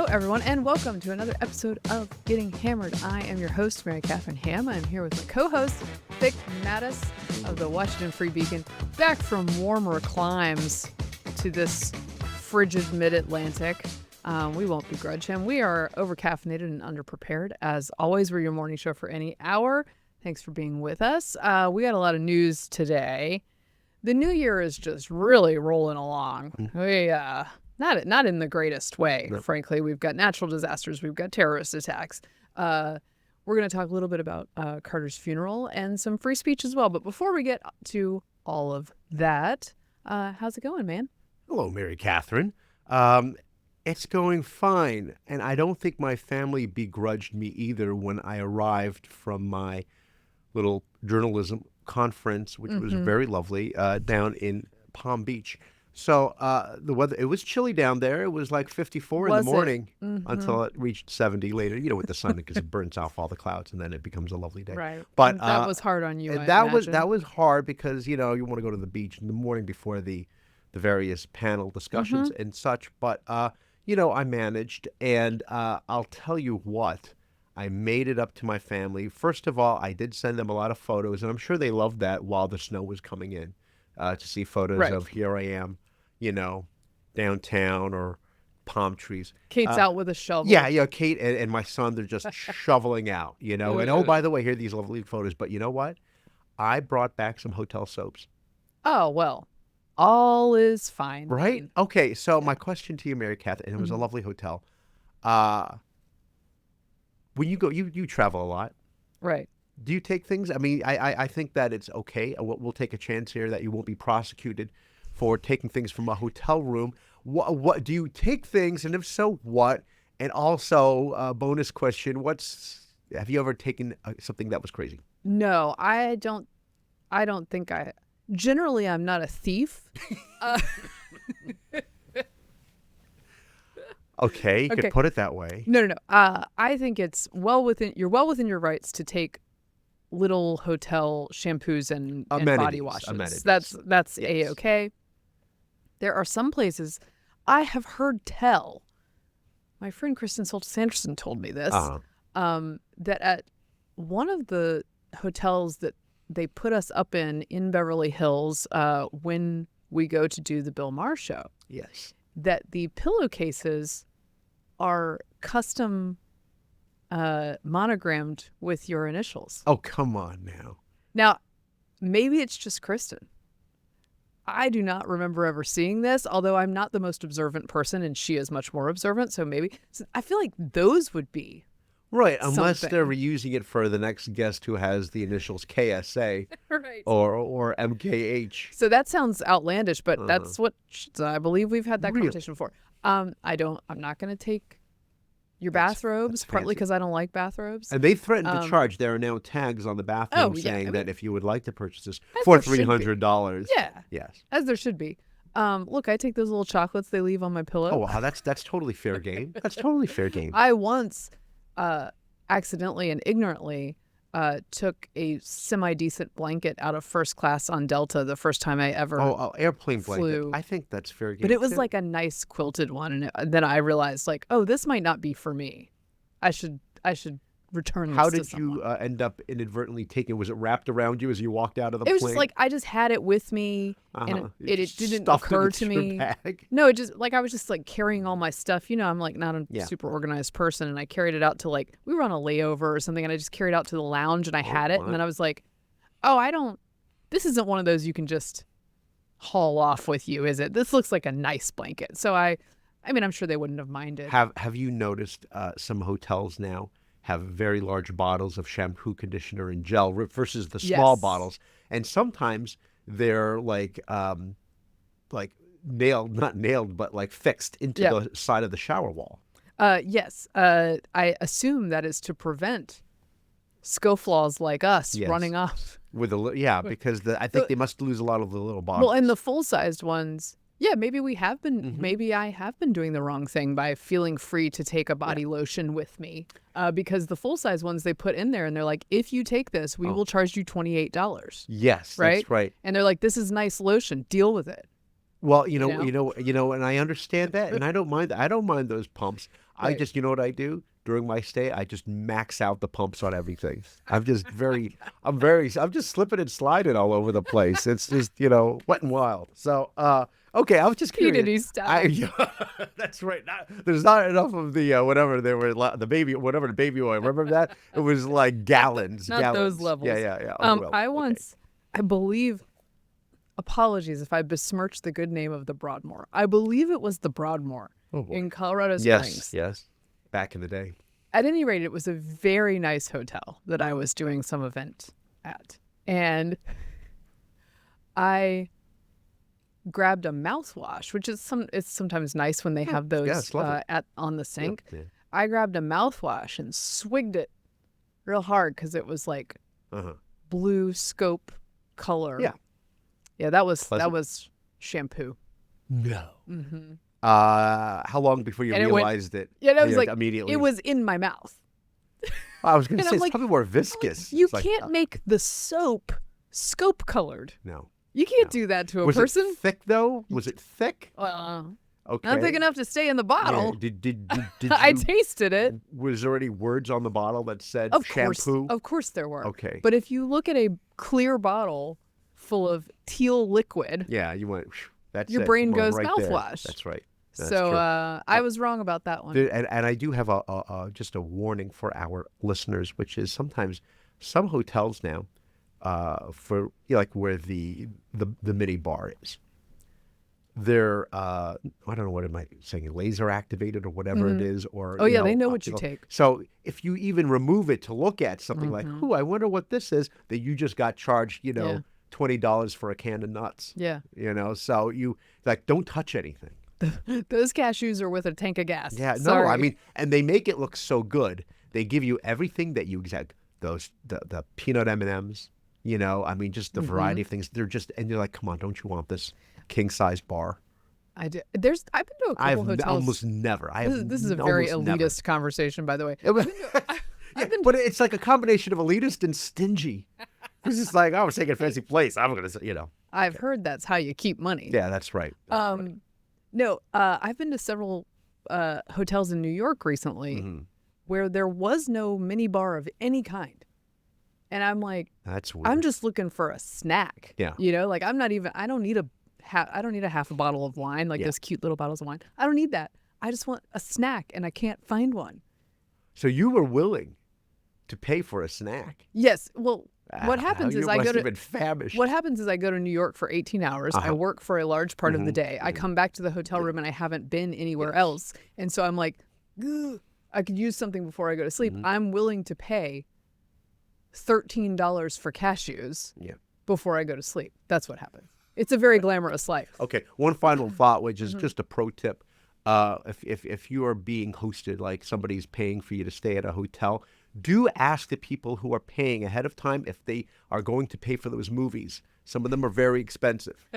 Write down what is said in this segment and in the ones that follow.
everyone, and welcome to another episode of Getting Hammered. I am your host, Mary Katharine Ham. I'm here with my co-host, Vic Mattis of the Washington Free Beacon, back from warmer climes to this frigid mid-Atlantic. We won't begrudge him. We are over-caffeinated and underprepared. As always, we're your morning show for any hour. Thanks for being with us. We got a lot of news today. The new year is just really rolling along. We not in the greatest way, frankly. We've got natural disasters. We've got terrorist attacks. We're going to talk a little bit about Carter's funeral and some free speech as well. But before we get to all of that, how's it going, man? Hello, Mary Katharine. It's going fine. And I don't think my family begrudged me either when I arrived from my little journalism conference, which was very lovely, down in Palm Beach. So the weather, it was chilly down there. It was like 54 in the morning until it reached 70 later, with the sun, because it burns off all the clouds and then it becomes a lovely day. Right. But that was hard on you, I that imagine. was hard because, you want to go to the beach in the morning before the various panel discussions and such. But, I managed, and I'll tell you what, I made it up to my family. First of all, I did send them a lot of photos, and I'm sure they loved that while the snow was coming in, to see photos of here I am, downtown or palm trees. Kate's out with a shovel. Yeah, Kate and my son, they're just shoveling out, And oh, by the way, here are these lovely photos. But you know what? I brought back some hotel soaps. Oh, well, all is fine. Right? Then. Okay, so my question to you, Mary Katharine, and it was a lovely hotel. When you go, you travel a lot. Right. Do you take things? I mean, I think that it's okay. We'll take a chance here that you won't be prosecuted for taking things from a hotel room. What do you take things, and if so, what? And also, bonus question: have you ever taken something that was crazy? No, I don't think I. Generally, I'm not a thief. Okay, you could put it that way. No. I think it's well within your rights to take little hotel shampoos and body washes. Amenities. That's A-okay. There are some places I have heard tell. My friend Kristen Sanderson told me this. That at one of the hotels that they put us up in Beverly Hills when we go to do the Bill Maher show. Yes. That the pillowcases are custom monogrammed with your initials. Oh, come on now. Now, maybe it's just Kristen. I do not remember ever seeing this, although I'm not the most observant person and she is much more observant. So I feel like those would be right, unless something. they're reusing it for the next guest who has the initials KSA right. or MKH. So that sounds outlandish, but that's what I believe we've had that conversation before. I'm not going to take your bathrobes, partly because I don't like bathrobes. And they threatened to charge. There are now tags on the bathroom saying that if you would like to purchase this for $300. Yeah. Yes. As there should be. Look, I take those little chocolates they leave on my pillow. Oh, wow, that's totally fair game. That's totally fair game. I once accidentally and ignorantly took a semi-decent blanket out of first class on Delta the first time I ever airplane flew. blanket. I think that's fair game. But it was like a nice quilted one, and then I realized, this might not be for me. I should return this How to did someone. you end up inadvertently taking? Was it wrapped around you as you walked out of the plane? It was plane? just like I just had it with me, and it didn't occur to me. Bag? No, it just I was just carrying all my stuff. I'm not a super organized person, and I carried it out to we were on a layover or something, and I just carried it out to the lounge, and I had it, and then I was like, this isn't one of those you can just haul off with you, is it? This looks like a nice blanket. So I'm sure they wouldn't have minded. Have you noticed some hotels now have very large bottles of shampoo, conditioner, and gel versus the small bottles? And sometimes they're not nailed, but fixed into the side of the shower wall. Yes. I assume that is to prevent scofflaws like us running off. Because I think they must lose a lot of the little bottles. Well, and the full-sized ones, maybe we have been, maybe I have been doing the wrong thing by feeling free to take a body lotion with me. Because the full-size ones they put in there, and they're like, if you take this, we will charge you $28. Yes, right? That's right. And they're like, this is nice lotion. Deal with it. Well, and I understand that, and I don't mind. I don't mind those pumps. I Right. just, you know what I do? During my stay, I just max out the pumps on everything. I'm just I'm just slipping and sliding all over the place. It's just, wet and wild. So, okay, I was just P. curious. Diddy style. Yeah, that's right. There's not enough of the whatever they were the baby whatever the baby oil. Remember that? It was like gallons, Not gallons. those levels. Yeah. Oh, well, I okay. once, I believe, apologies if I besmirched the good name of the Broadmoor. I believe it was the Broadmoor Oh, boy. in Colorado Yes, Springs. yes. Back in the day. At any rate, it was a very nice hotel that I was doing some event at. And I grabbed a mouthwash, which is it's sometimes nice when they have those it's lovely. on the sink. Yeah. I grabbed a mouthwash and swigged it real hard because it was like blue scope color. Yeah. Yeah, that was Pleasant. shampoo. No. Mm-hmm. How long before you And it went- realized it? Yeah, that was Like, like immediately. it was in my mouth. I was going to and say I'm it's like, probably more viscous. You It's like, can't make the soap scope colored. No. You can't do that to a Was person. it thick though? Was it thick? Okay. Not thick enough to stay in the bottle. Yeah. Did I you, tasted it. Was there any words on the bottle that said Of shampoo? course there were. Okay. But if you look at a clear bottle full of teal liquid, Yeah, you went. That's your it. brain Well, goes right there. mouthwash. That's right. That's so true. I was wrong about that one. And I do have just a warning for our listeners, which is sometimes some hotels now, for like where the mini bar is, they're I don't know what am I saying, laser activated or whatever it is, or Oh yeah, they know what you optical. take. So if you even remove it to look at something like, "Ooh, I wonder what this is," that you just got charged, Yeah. $20 for a can of nuts. Yeah. So you like don't touch anything. Those cashews are with a tank of gas. Yeah, Sorry. no, I mean, and they make it look so good. They give you everything that you exact those the peanut M&Ms. I mean, just the variety of things. They're just, and you're like, come on, don't you want this king size bar? I do. I've been to a couple hotels. Almost never. This is a very elitist conversation, by the way. But it's like a combination of elitist and stingy. It's just like, I was taking a fancy place. I'm gonna, I've heard that's how you keep money. Yeah, that's right. That's right. No, I've been to several hotels in New York recently where there was no mini bar of any kind. And I'm like, That's weird. I'm just looking for a snack. Yeah. Like I don't need a half a bottle of wine, like those cute little bottles of wine. I don't need that. I just want a snack and I can't find one. So you were willing to pay for a snack? Yes. Well, what happens is you must have been famished. What happens is I go to New York for 18 hours. I work for a large part of the day. I come back to the hotel room and I haven't been anywhere else. And so I'm like, "Ugh, I could use something before I go to sleep. I'm willing to pay $13 for cashews before I go to sleep. That's what happens. It's a very glamorous life. Okay, one final thought, which is just a pro tip. If you are being hosted, like somebody's paying for you to stay at a hotel, do ask the people who are paying ahead of time if they are going to pay for those movies. Some of them are very expensive.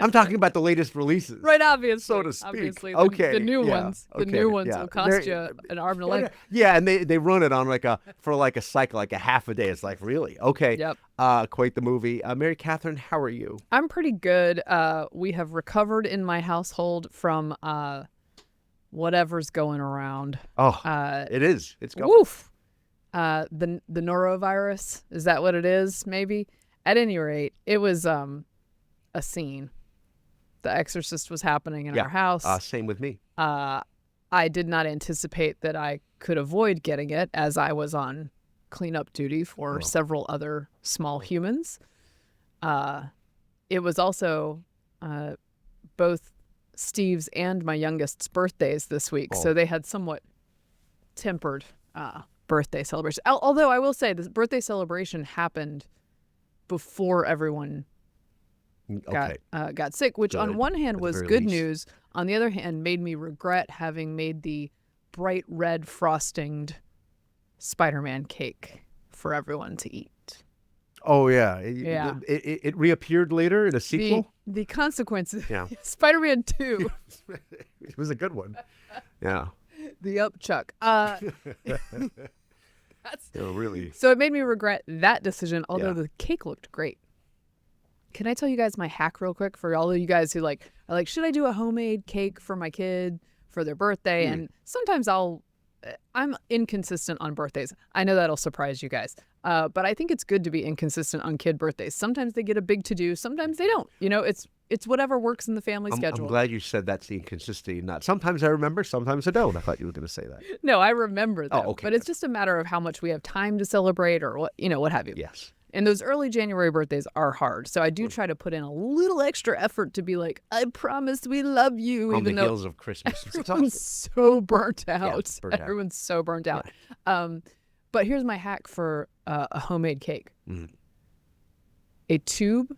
I'm talking about the latest releases. Right, obviously. So to speak. Obviously, Okay, the new yeah, ones. The okay, new ones yeah. will cost you an arm and a leg. Yeah, and they run it on for a cycle, like a half a day. It's like, really? Okay. Yep. Quite the movie. Mary Katharine, how are you? I'm pretty good. We have recovered in my household from whatever's going around. Oh, it is. It's going. Woof. The norovirus. Is that what it is? Maybe. At any rate, it was a scene. The Exorcist was happening in our house. Same with me. I did not anticipate that I could avoid getting it, as I was on cleanup duty for several other small humans. It was also both Steve's and my youngest's birthdays this week, so they had somewhat tempered birthday celebration. Although I will say, this birthday celebration happened before everyone got sick, which on one hand was good news. On the other hand, made me regret having made the bright red frostinged Spider-Man cake for everyone to eat. Oh, yeah. Yeah. It reappeared later in a sequel? The consequences. Yeah. Spider-Man 2. It was a good one. Yeah. The upchuck. Really. So it made me regret that decision, although the cake looked great. Can I tell you guys my hack real quick for all of you guys who are like, should I do a homemade cake for my kid for their birthday. And sometimes I'm inconsistent on birthdays. I know that'll surprise you guys. But I think it's good to be inconsistent on kid birthdays. Sometimes they get a big to-do. Sometimes they don't. You know, it's whatever works in the family schedule. I'm glad you said that's the inconsistency. Not sometimes I remember, sometimes I don't. I thought you were going to say that. No, I remember that. Oh, okay. But it's just a matter of how much we have time to celebrate or what have you. Yes. And those early January birthdays are hard. So I do try to put in a little extra effort to be like, I promise we love you. On even the though heels of Christmas. everyone's so burnt out. Yeah, burnt out. Everyone's so burnt out. But here's my hack for a homemade cake. A tube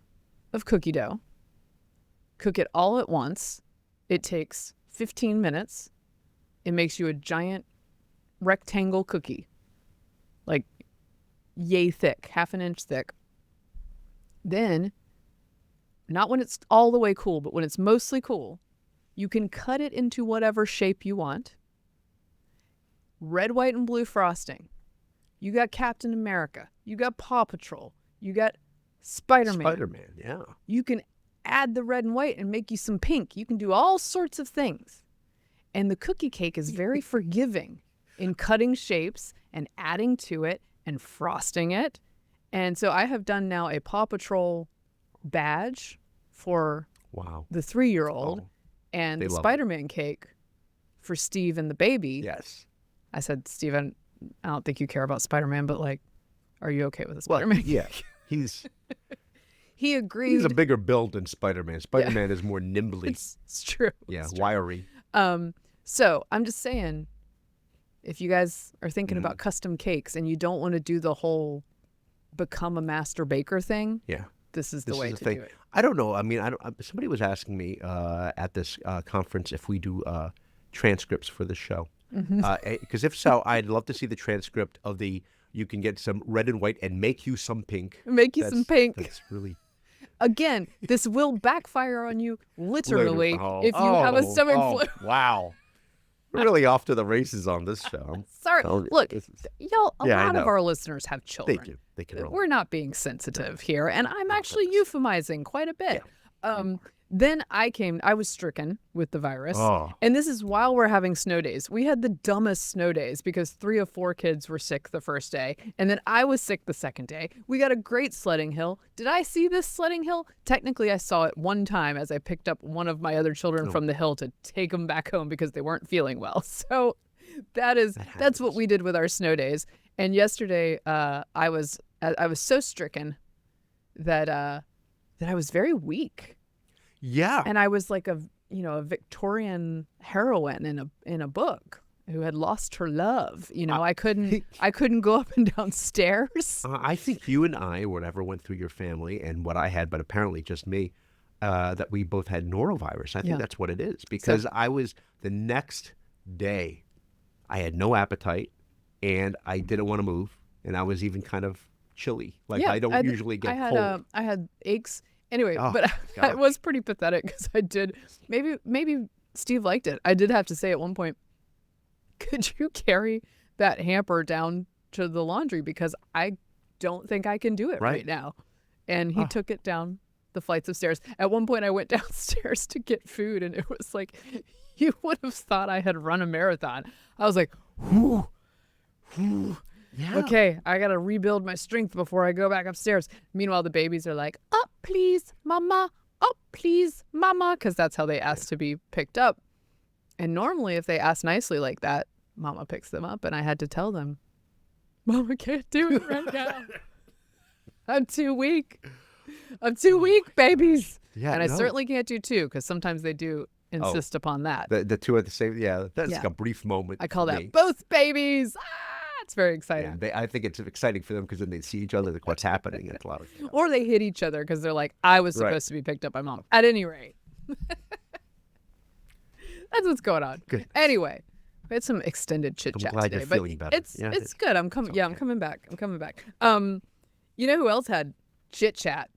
of cookie dough. Cook it all at once. It takes 15 minutes. It makes you a giant rectangle cookie. Like yay thick, half an inch thick. Then, not when it's all the way cool, but when it's mostly cool, you can cut it into whatever shape you want. Red, white, and blue frosting. You got Captain America. You got Paw Patrol. You got Spider-Man. Spider-Man, yeah. You can add the red and white and make you some pink. You can do all sorts of things. And the cookie cake is very forgiving in cutting shapes and adding to it and frosting it. And so I have done now a Paw Patrol badge for the 3-year-old and the Spider-Man cake for Steve and the baby. Yes. I said, Steven, I don't think you care about Spider-Man, but like, are you okay with the Spider-Man? Well, yeah. He agreed. He's a bigger build than Spider-Man. Spider-Man is more nimbly. It's true. Yeah, it's true. wiry. So I'm just saying, if you guys are thinking about custom cakes and you don't want to do the whole become a master baker thing, this is the way to do it. I don't know. I mean, somebody was asking me at this conference if we do transcripts for the show. Because if so, I'd love to see the transcript of you can get some red and white and make you some pink. Some pink. That's really... Again, this will backfire on you literally if you have a stomach flu. Wow. We're really off to the races on this show. Sorry. Look, y'all, a lot of our listeners have children. They do. They can relate. We're not being sensitive here, and I'm actually euphemizing quite a bit. Yeah. Then I was stricken with the virus. And this is while we're having snow days. We had the dumbest snow days because 3 of 4 kids were sick the first day. And then I was sick the second day. We got a great sledding hill. Did I see this sledding hill? Technically, I saw it one time as I picked up one of my other children from the hill to take them back home because they weren't feeling well. So that's what we did with our snow days. And yesterday, I was so stricken that I was very weak. Yeah. And I was like a Victorian heroine in a book who had lost her love. I couldn't go up and down stairs. I think you and I, whatever went through your family and what I had, but apparently just me, that we both had norovirus. I think that's what it is because I was the next day, I had no appetite and I didn't want to move. And I was even kind of chilly. I don't usually get cold. I had aches. Anyway, but it was pretty pathetic because I did. Maybe Steve liked it. I did have to say at one point, could you carry that hamper down to the laundry? Because I don't think I can do it right now. And he took it down the flights of stairs. At one point, I went downstairs to get food, and it was like, you would have thought I had run a marathon. I was like, whoo, whoo. Yeah. Okay, I got to rebuild my strength before I go back upstairs. Meanwhile, the babies are like, oh, please, mama. Oh, please, mama. Because that's how they ask to be picked up. And normally, if they ask nicely like that, mama picks them up. And I had to tell them, mama can't do it right now. I'm too weak. I'm too weak, babies. Yeah, and I certainly can't do 2 because sometimes they do insist upon that. The 2 at the same, that's like a brief moment. I call that both babies. It's very exciting. Yeah, I think it's exciting for them because then they see each other, like what's happening. It's a lot of, or they hit each other because they're like, I was supposed to be picked up by mom. At any rate. That's what's going on. Good. Anyway, we had some extended chit chat today. I'm glad you're feeling better. It's good. I'm coming. Yeah, I'm coming back. You know who else had chit chat?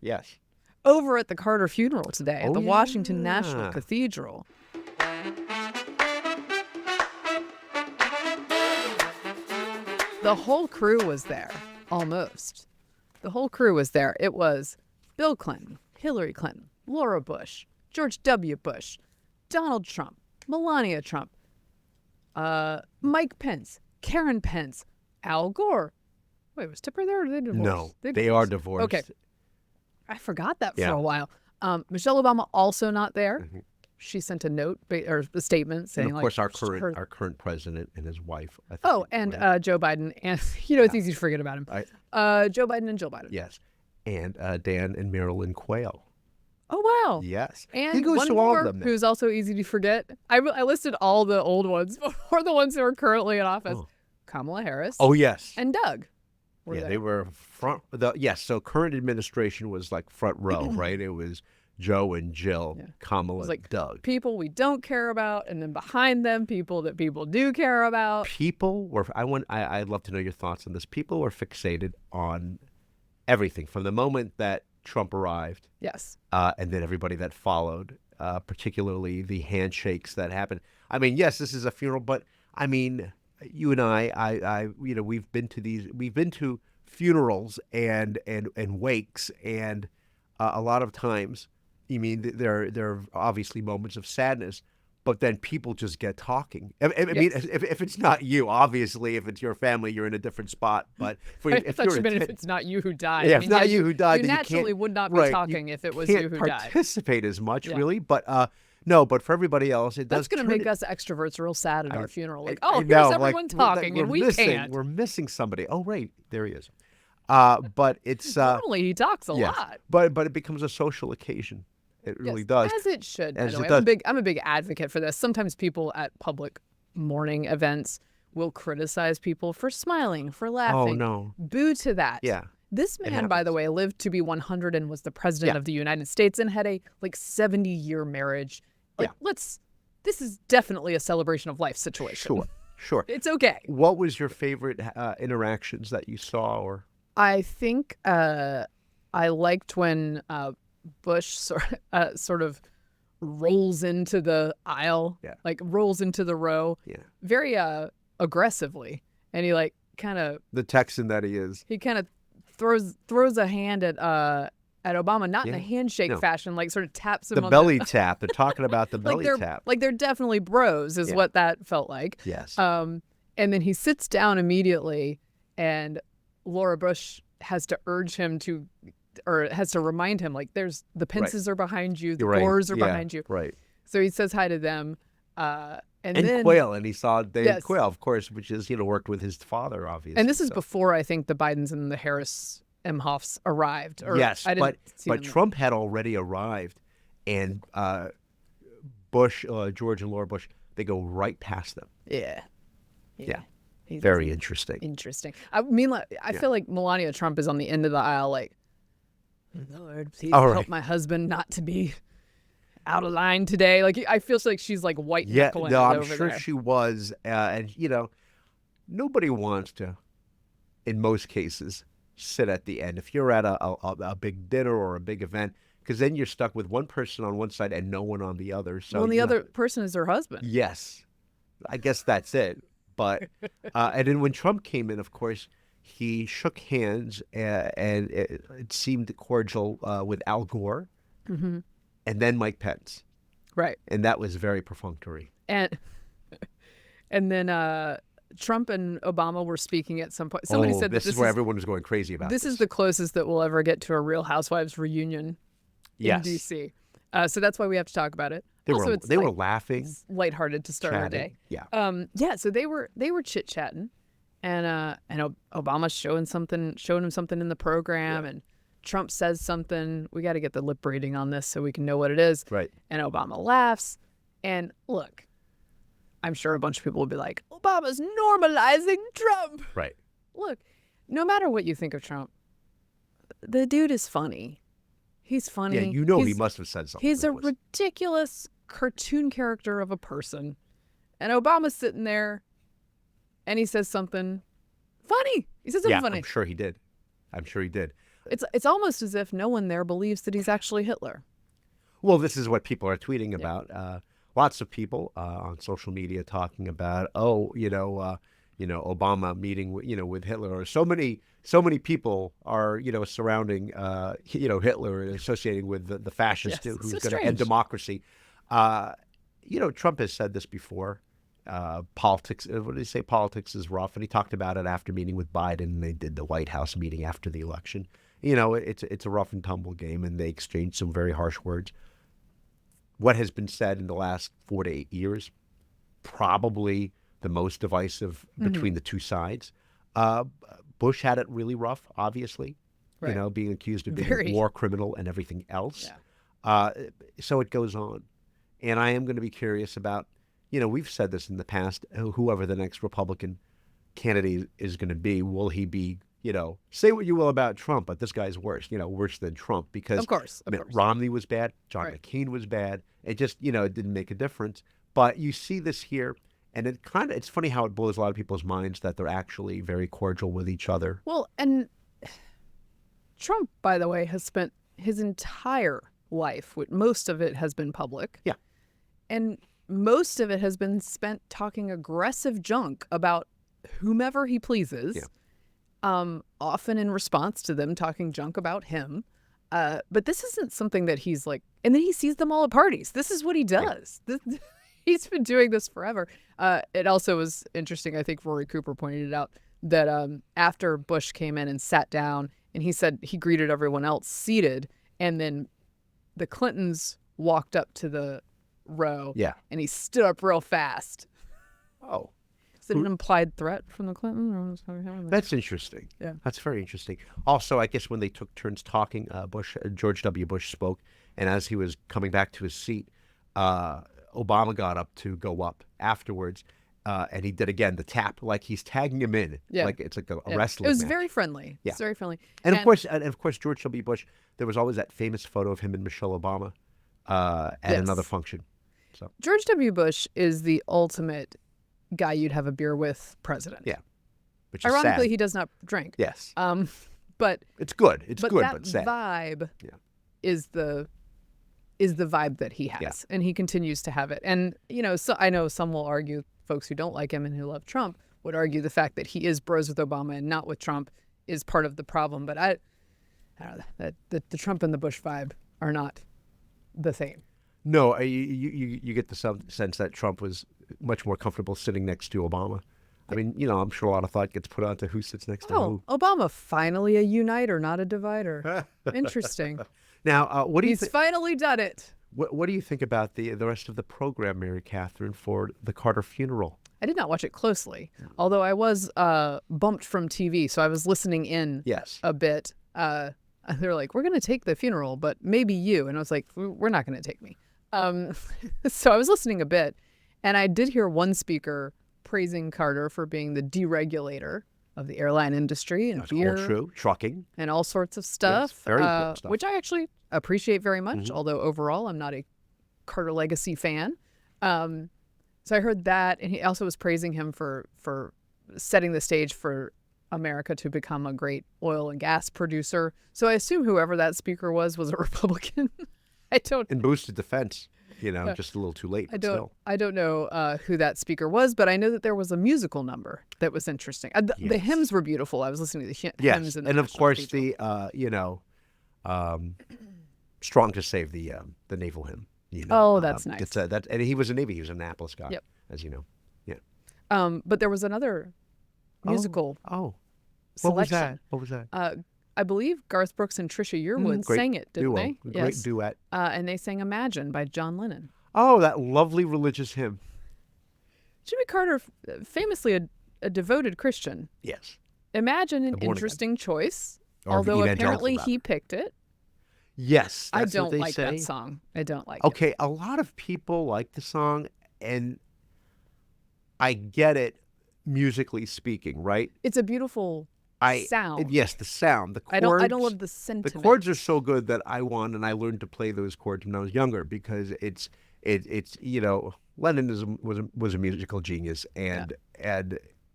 Yes. Over at the Carter funeral today at the Washington National Cathedral. The whole crew was there, almost. The whole crew was there. It was Bill Clinton, Hillary Clinton, Laura Bush, George W. Bush, Donald Trump, Melania Trump, Mike Pence, Karen Pence, Al Gore. Wait, was Tipper there or did they divorce? No, they are divorced. Okay. I forgot that Yeah. for a while. Michelle Obama also not there. Mm-hmm. She sent a note or a statement saying, And of course, like, our current president and his wife. I think, oh, and right? Joe Biden. And, it's easy to forget about him. Joe Biden and Jill Biden. Yes. And Dan and Marilyn Quayle. Oh, wow. Yes. And he goes one to more all of them now. who's also easy to forget. I listed all the old ones before the ones who are currently in office. Oh. Kamala Harris. Oh, yes. And Doug. They were front. Yes, so current administration was like front row, right? It was Joe and Jill, Kamala, like Doug. People we don't care about, and then behind them, people that people do care about. People were. I'd love to know your thoughts on this. People were fixated on everything from the moment that Trump arrived. Yes. And then everybody that followed, particularly the handshakes that happened. I mean, yes, this is a funeral, but I mean, you and I we've been to funerals and wakes, and a lot of times, I mean, there are obviously moments of sadness, but then people just get talking. I mean, if it's not you, obviously, if it's your family, you're in a different spot. But if it's not you who died, yeah, if not you who died, you then naturally you would not be talking if it was you who died. Can't participate as much, really. But no, but for everybody else, it does. That's going to make us extroverts real sad at our funeral. Like, here's everyone talking, and we can't. We're missing somebody. Oh, right, there he is. But it's normally he talks a lot. But it becomes a social occasion. It really does. As it should. As by it the way. does. I'm a big advocate for this. Sometimes people at public mourning events will criticize people for smiling, for laughing. Oh, no. Boo to that. Yeah. This man, by the way, lived to be 100 and was the president of the United States and had a 70-year marriage. This is definitely a celebration of life situation. Sure. It's okay. What was your favorite interactions that you saw? Or I think I liked when Bush sort of rolls into the aisle, rolls into the row, very aggressively, and he kind of the Texan that he is. He kind of throws a hand at Obama, not in a handshake fashion, sort of taps him the on belly tap. They're talking about the belly tap. They're definitely bros, is what that felt like. Yes. And then he sits down immediately, and Laura Bush has to urge him to. Or has to remind him, there's the Pences are behind you, the Gores are behind you. Right. So he says hi to them. And then Quayle, and he saw Dave Quayle, of course, which is, worked with his father, obviously. And this is before, I think, the Bidens and the Harris Emhoffs arrived. Yes, but Trump had already arrived, and Bush, George and Laura Bush, they go right past them. Yeah. Very interesting. Interesting. I mean, I feel like Melania Trump is on the end of the aisle, Lord, please help my husband not to be out of line today. I feel like she's white knuckling no, I'm over sure there. she was, and nobody wants to, in most cases, sit at the end. If you're at a big dinner or a big event, because then you're stuck with one person on one side and no one on the other. So the other person is her husband. Yes, I guess that's it. But and then when Trump came in, of course, he shook hands, and it seemed cordial with Al Gore, and then Mike Pence. Right. And that was very perfunctory. And then Trump and Obama were speaking at some point. Somebody said this is where everyone was going crazy about this. This is the closest that we'll ever get to a Real Housewives reunion in D.C. So that's why we have to talk about it. They were laughing. It's lighthearted to start our day. Yeah. So they were chit-chatting. And Obama's showing him something in the program, and Trump says something. We got to get the lip reading on this so we can know what it is. Right. And Obama laughs. And look, I'm sure a bunch of people will be like, Obama's normalizing Trump. Right. Look, no matter what you think of Trump, the dude is funny. He's funny. Yeah, he must have said something. He's a ridiculous cartoon character of a person. And Obama's sitting there, and he says something funny. He says something funny. I'm sure he did. It's almost as if no one there believes that he's actually Hitler. Well, this is what people are tweeting about. Lots of people on social media talking about, Obama meeting with Hitler. Or so many people are surrounding Hitler and associating with the fascist who's going to end democracy. Trump has said this before. Politics, what did he say? Politics is rough. And he talked about it after meeting with Biden. And they did the White House meeting after the election. It's a rough and tumble game, and they exchanged some very harsh words. What has been said in the last 4 to 8 years, probably the most divisive between the two sides. Bush had it really rough, obviously, Right. being accused of being Very. a war criminal and everything else. Yeah. So it goes on. And I am going to be curious about, we've said this in the past, whoever the next Republican candidate is going to be, will he be, say what you will about Trump, but this guy's worse, worse than Trump, because Of course. Of Mitt course. Romney was bad, John Right. McCain was bad. It just, it didn't make a difference. But you see this here, and it's funny how it blows a lot of people's minds that they're actually very cordial with each other. Well, and Trump, by the way, has spent his entire life, most of it has been public. Yeah. And most of it has been spent talking aggressive junk about whomever he pleases, often in response to them talking junk about him. But this isn't something that he's like, and then he sees them all at parties. This is what he does. He's been doing this forever. It also was interesting, I think Rory Cooper pointed it out, that after Bush came in and sat down, and he said he greeted everyone else seated, and then the Clintons walked up to the row, and he stood up real fast. Oh. Is it an implied threat from the Clintons? That's interesting. Yeah. That's very interesting. Also, I guess when they took turns talking, George W. Bush spoke, and as he was coming back to his seat, Obama got up to go up afterwards, and he did again the tap, like he's tagging him in, like it's like a wrestling It was match. very friendly. Yeah. It's very friendly. And of course, George W. Bush. There was always that famous photo of him and Michelle Obama at another function. So George W. Bush is the ultimate guy you'd have a beer with president. Yeah. Which is Ironically, sad. he does not drink. Yes. But it's good. It's good, that but sad. vibe is the vibe that he has, and he continues to have it. And so I know some will argue, folks who don't like him and who love Trump would argue the fact that he is bros with Obama and not with Trump is part of the problem. But I don't know, the Trump and the Bush vibe are not the same. No, you get the sense that Trump was much more comfortable sitting next to Obama. I mean, I'm sure a lot of thought gets put onto who sits next to who. Obama finally a uniter, not a divider. Interesting. Now, what do you He's finally done it. What do you think about the rest of the program, Mary Catherine, for the Carter funeral? I did not watch it closely, although I was bumped from TV, so I was listening in a bit. They're like, we're going to take the funeral, but maybe you. And I was like, we're not going to take me. So I was listening a bit, and I did hear one speaker praising Carter for being the deregulator of the airline industry and beer, all true, trucking, and all sorts of stuff, yes, very important stuff, which I actually appreciate very much, although overall I'm not a Carter legacy fan. So I heard that, and he also was praising him for setting the stage for America to become a great oil and gas producer. So I assume whoever that speaker was a Republican. And boosted defense, just a little too late. I don't know who that speaker was, but I know that there was a musical number that was interesting. The hymns were beautiful. I was listening to the hymns. And of course the "Strong to Save" the naval hymn. Oh, that's nice. And he was a Navy. He was an Annapolis guy, as you know. Yeah. But there was another musical. What was that? I believe Garth Brooks and Trisha Yearwood sang it, didn't they? Great duet. And they sang "Imagine" by John Lennon. Oh, that lovely religious hymn. Jimmy Carter, famously a devoted Christian. Yes. "Imagine" an interesting choice, Or although evangelical, apparently rather. he picked it. Yes, I that's what don't they like say. that song. I don't like it. Okay, a lot of people like the song, and I get it, musically speaking, right? It's a beautiful sound. Yes, the sound, the chords. I don't love the sentiment. The chords are so good that I learned to play those chords when I was younger, because it's Lennon was a musical genius, and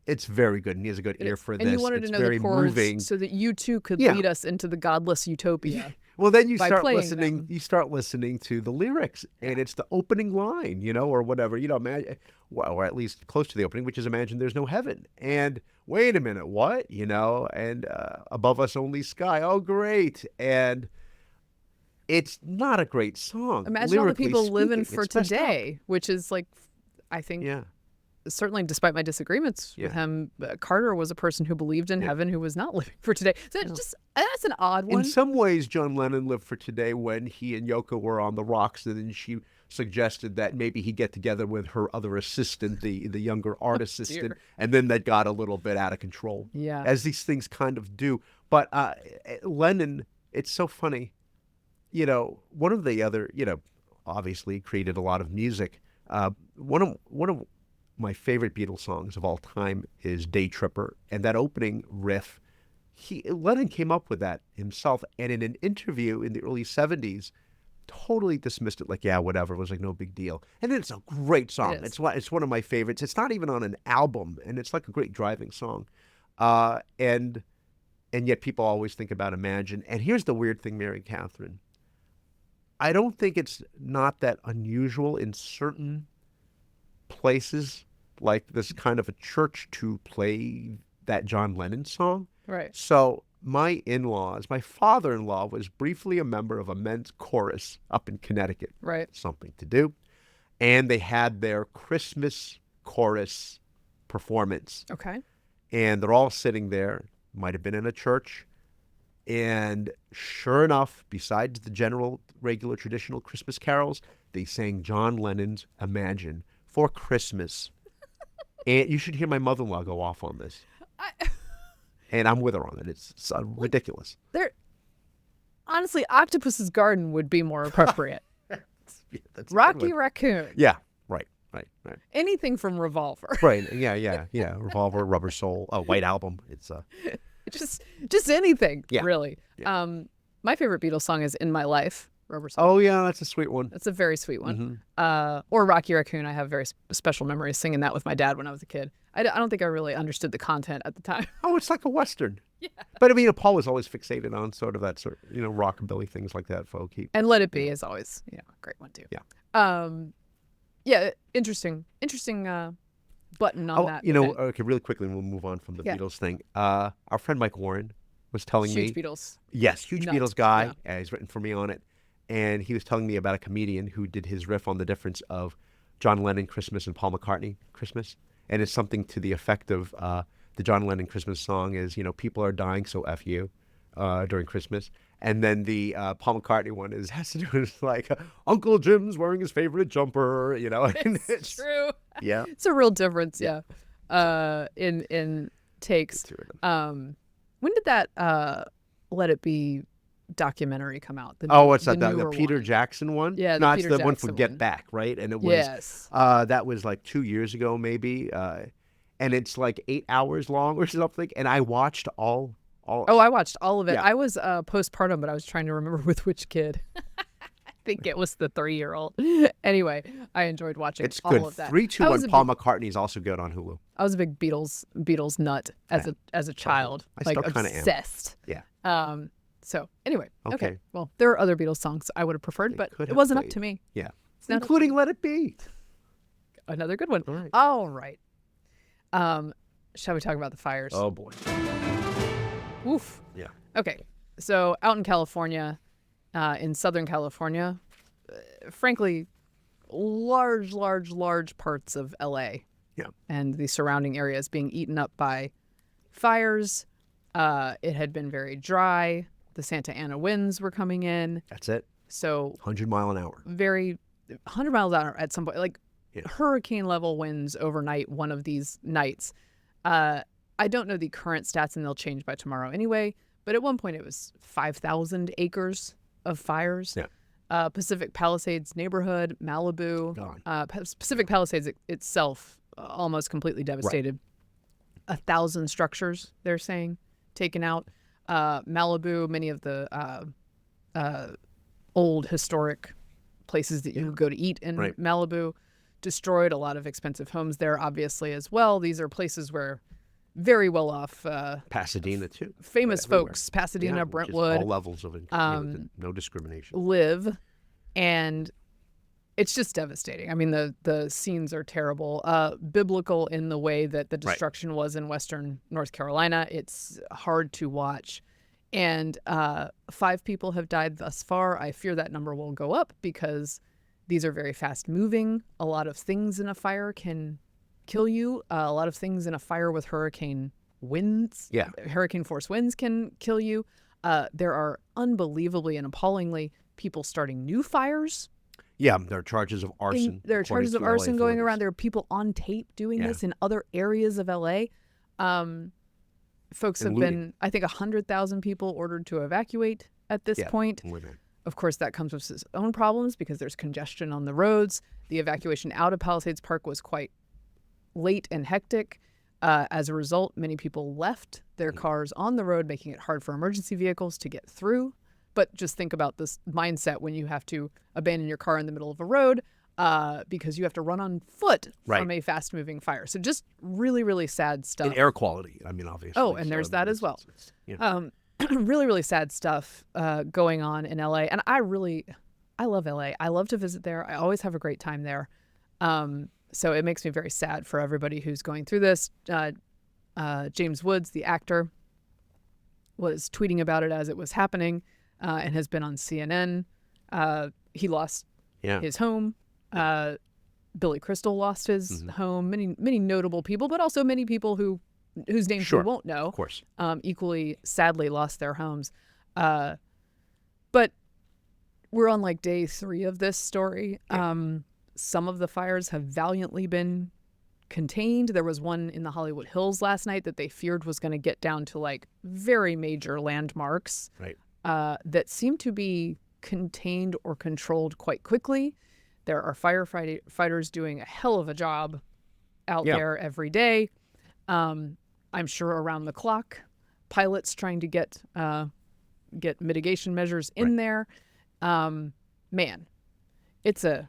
it's very good, and he has a good ear for this. And you wanted to know the chords moving. so that you too could lead us into the godless utopia. Well, then you by start playing listening. them. You start listening to the lyrics, and it's the opening line, or whatever. Imagine, or at least close to the opening, which is "Imagine there's no heaven." And wait a minute, what? And above us only sky. Oh, great! And It's not a great song. Imagine all the people living speaking. for It's messed up. today, which is like, I think, Yeah. certainly despite my disagreements with him, Carter was a person who believed in heaven who was not living for today. So it's just, that's an odd one. In some ways, John Lennon lived for today when he and Yoko were on the rocks, and then she suggested that maybe he'd get together with her other assistant, the younger art assistant, and then that got a little bit out of control. Yeah. As these things kind of do. But Lennon, it's so funny. You know, one of the other, obviously created a lot of music. One of my favorite Beatles songs of all time is Day Tripper, and that opening riff, Lennon came up with that himself, and in an interview in the early 70s, totally dismissed it like, yeah, whatever. It was like no big deal. And it's a great song. It's one of my favorites. It's not even on an album, and it's like a great driving song. And yet people always think about Imagine. And here's the weird thing, Mary Catherine. I don't think it's not that unusual in certain places, like this kind of a church, to play that John Lennon song. Right. So my father-in-law was briefly a member of a men's chorus up in Connecticut. Right. Something to do. And they had their Christmas chorus performance. Okay. And they're all sitting there, might have been in a church. And sure enough, besides the general, regular, traditional Christmas carols, they sang John Lennon's Imagine for Christmas. And you should hear my mother-in-law go off on this. And I'm with her on it. It's ridiculous. Honestly, Octopus's Garden would be more appropriate. That's Rocky Raccoon. Yeah, right. Anything from Revolver. Right, yeah. Revolver, Rubber Soul, White Album. It's just anything, Yeah. really. Yeah. My favorite Beatles song is In My Life, Rubber Soul. Oh, yeah, that's a sweet one. That's a very sweet one. Or Rocky Raccoon. I have very special memories singing that with my dad when I was a kid. I don't think I really understood the content at the time. Oh, it's like a Western. Yeah. But I mean, Paul was always fixated on sort of that rockabilly, things like that, folk. And Let It Be is always, a great one too. Yeah. Yeah, interesting button on that. Okay, really quickly, and we'll move on from the Beatles thing. Our friend Mike Warren was telling me. Huge Beatles. Yes, huge Nuts. Beatles guy. Yeah. He's written for me on it. And he was telling me about a comedian who did his riff on the difference of John Lennon Christmas and Paul McCartney Christmas. And it's something to the effect of the John Lennon Christmas song is, people are dying, so F you during Christmas. And then the Paul McCartney one has to do with like Uncle Jim's wearing his favorite jumper, And It's true. Yeah. It's a real difference, in takes. When did that Let It Be documentary come out? What's that? The newer Peter one. Jackson one? Yeah, no, Peter it's the one for Jackson Get one. Back, right? And it was Yes. that was like 2 years ago, maybe. And it's like 8 hours long or something. And I watched all. Oh, I watched all of it. Yeah. I was postpartum, but I was trying to remember with which kid. I think it was the 3-year-old. Anyway, I enjoyed watching It's all good. of that. 3-2-1. Paul McCartney is also good on Hulu. I was a big Beatles nut as a child. I still kind of am. Obsessed. Yeah. So anyway, Okay. Well, there are other Beatles songs I would have preferred, but could it have wasn't up played. to me. Yeah. It's not up to Including Let It Be. Another good one. All All right. right. Shall we talk about the fires? Oh, boy. Oof. Yeah. Okay. So out in California, in Southern California, frankly, large parts of LA and the surrounding areas being eaten up by fires. It had been very dry. The Santa Ana winds were coming in. That's it. So 100 mile an hour. 100 miles an hour at some point, like hurricane level winds overnight one of these nights. I don't know the current stats, and they'll change by tomorrow anyway, but at one point it was 5,000 acres of fires. Yeah. Pacific Palisades neighborhood, Malibu. Pacific Palisades itself almost completely devastated. 1,000 structures, they're saying, taken out. Malibu, many of the old historic places that you would go to eat in Malibu, destroyed. A lot of expensive homes there, obviously, as well. These are places where very well off Pasadena, too. Famous folks, Pasadena, Brentwood. All levels of no discrimination. Live, and it's just devastating. I mean, the scenes are terrible. Biblical in the way that the destruction was in western North Carolina. It's hard to watch And 5 people have died thus far. I fear that number will go up because these are very fast moving. A lot of things in a fire can kill you. A lot of things in a fire with hurricane winds, hurricane force winds can kill you. There are unbelievably and appallingly people starting new fires. Yeah, there are charges of arson. There are charges of arson going around. There are people on tape doing this in other areas of LA. Folks have been, I think, 100,000 people ordered to evacuate at this point. Of course, that comes with its own problems because there's congestion on the roads. The evacuation out of Palisades Park was quite late and hectic. As a result, many people left their cars on the road, making it hard for emergency vehicles to get through. But just think about this mindset when you have to abandon your car in the middle of a road because you have to run on foot from a fast-moving fire. So just really, really sad stuff. And air quality, I mean, obviously. Oh, and there's that as well. Really, really sad stuff going on in LA. And I love LA. I love to visit there. I always have a great time there. So it makes me very sad for everybody who's going through this. James Woods, the actor, was tweeting about it as it was happening and has been on CNN. He lost his home. Billy Crystal lost his home. Many notable people, but also many people whose names we won't know. Of course. Equally sadly lost their homes. But we're on like day 3 of this story. Some of the fires have valiantly been contained. There was one in the Hollywood Hills last night that they feared was going to get down to like very major landmarks that seem to be contained or controlled quite quickly. There are firefighters doing a hell of a job out there every day. I'm sure around the clock, pilots trying to get mitigation measures in there. Man, it's a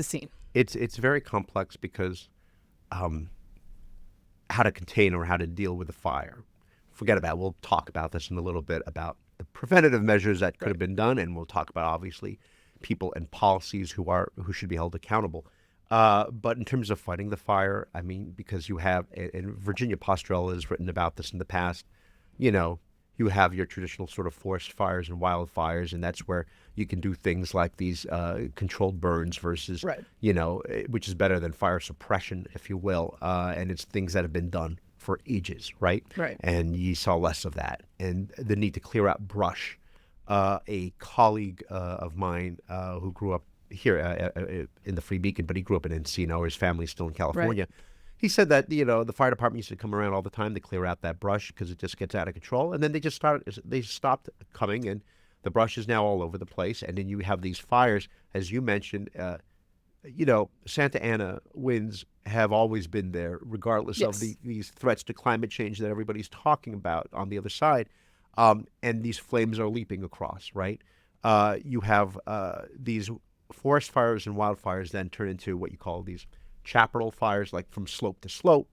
scene. It's very complex because how to contain or how to deal with a fire. Forget about it. We'll talk about this in a little bit about the preventative measures that could have been done, and we'll talk about obviously people and policies who should be held accountable. But in terms of fighting the fire, I mean, because you have, and Virginia Postrel has written about this in the past, you have your traditional sort of forest fires and wildfires, and that's where you can do things like these controlled burns versus, which is better than fire suppression, if you will. And it's things that have been done for ages, right? And you saw less of that. And the need to clear out brush. A colleague of mine who grew up here in the Free Beacon, but he grew up in Encino, his family's still in California. He said that, the fire department used to come around all the time to clear out that brush because it just gets out of control. And then they stopped coming, and the brush is now all over the place. And then you have these fires, as you mentioned, Santa Ana winds have always been there, regardless of these threats to climate change that everybody's talking about on the other side. And these flames are leaping across, right? You have these forest fires and wildfires then turn into what you call these chaparral fires, like from slope to slope.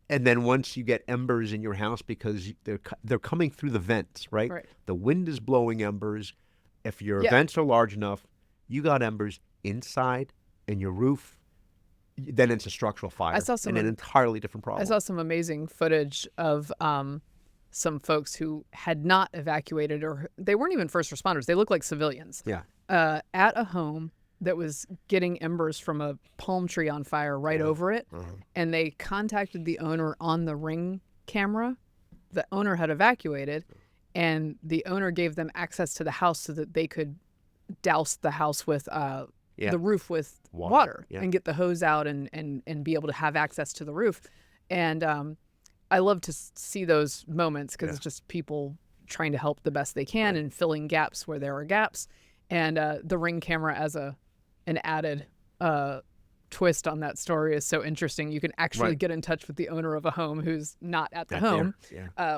And then once you get embers in your house because they're coming through the vents, right? The wind is blowing embers. If your vents are large enough, you got embers inside in your roof. Then it's a structural fire and an entirely different problem. I saw some amazing footage of some folks who had not evacuated, or they weren't even first responders. They looked like civilians. At a home that was getting embers from a palm tree on fire over it. And they contacted the owner on the Ring camera. The owner had evacuated, and the owner gave them access to the house so that they could douse the house with the roof with water and get the hose out and be able to have access to the roof. And I love to see those moments because it's just people trying to help the best they can and filling gaps where there are gaps. And the Ring camera as an added twist on that story is so interesting. You can actually get in touch with the owner of a home who's not at the home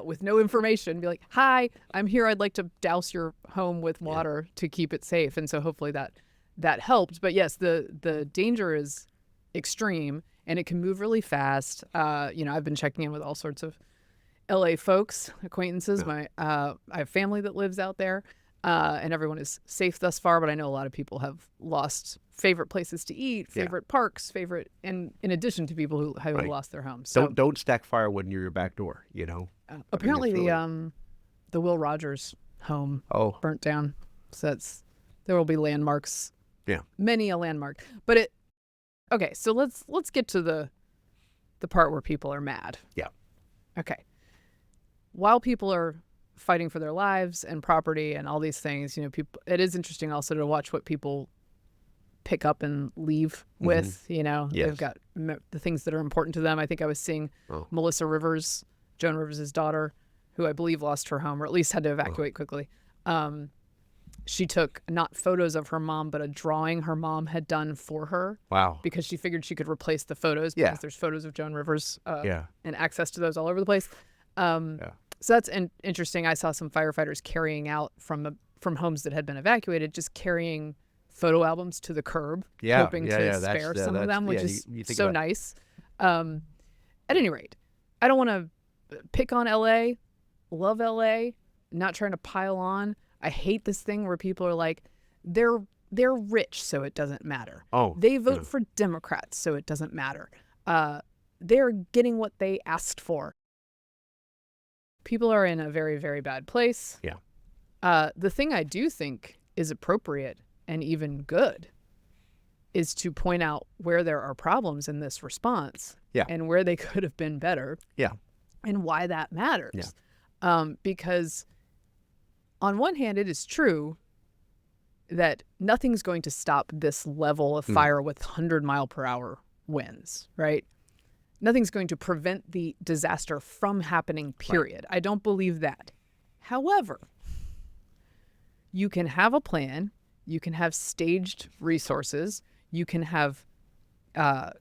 with no information. Be like, hi, I'm here. I'd like to douse your home with water to keep it safe. And so hopefully that helped. But yes, the danger is extreme and it can move really fast. I've been checking in with all sorts of LA folks, acquaintances. I have family that lives out there. And everyone is safe thus far, but I know a lot of people have lost favorite places to eat, favorite parks, and in addition to people who have lost their homes. So don't stack firewood near your back door, apparently the Will Rogers home Oh, burnt down. So there will be landmarks. yeah. Many a landmark. But okay, so let's get to the part where people are mad. Yeah. Okay. While people are fighting for their lives and property and all these things, it is interesting also to watch what people pick up and leave with, Yes. They've got the things that are important to them. I think I was seeing Melissa Rivers, Joan Rivers' daughter, who I believe lost her home or at least had to evacuate quickly. She took not photos of her mom, but a drawing her mom had done for her. Wow. Because she figured she could replace the photos because there's photos of Joan Rivers and access to those all over the place. So that's interesting. I saw some firefighters carrying out from homes that had been evacuated, just carrying photo albums to the curb, hoping to spare some of them, which is so nice. At any rate, I don't want to pick on LA, love LA, not trying to pile on. I hate this thing where people are like, they're rich, so it doesn't matter. Oh, they vote for Democrats, so it doesn't matter. They're getting what they asked for. People are in a very, very bad place. Yeah. The thing I do think is appropriate and even good is to point out where there are problems in this response and where they could have been better. Yeah. And why that matters. Because on one hand, it is true that nothing's going to stop this level of fire with 100-mile-per-hour winds, right? Nothing's going to prevent the disaster from happening, period. Right. I don't believe that. However, you can have a plan. You can have staged resources. You can have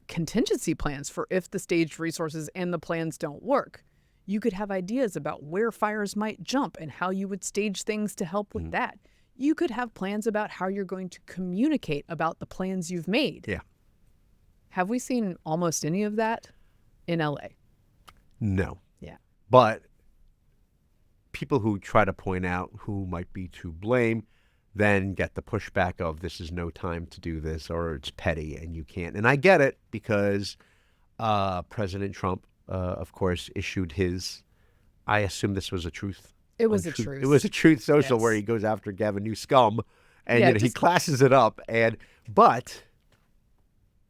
contingency plans for if the staged resources and the plans don't work. You could have ideas about where fires might jump and how you would stage things to help with that. You could have plans about how you're going to communicate about the plans you've made. Yeah. Have we seen almost any of that in LA? No. Yeah. But people who try to point out who might be to blame then get the pushback of this is no time to do this or it's petty and you can't. And I get it because President Trump, of course, issued his, I assume this was a truth. It was a truth. It was a Truth Social where he goes after Gavin Newsom and he classes it up. But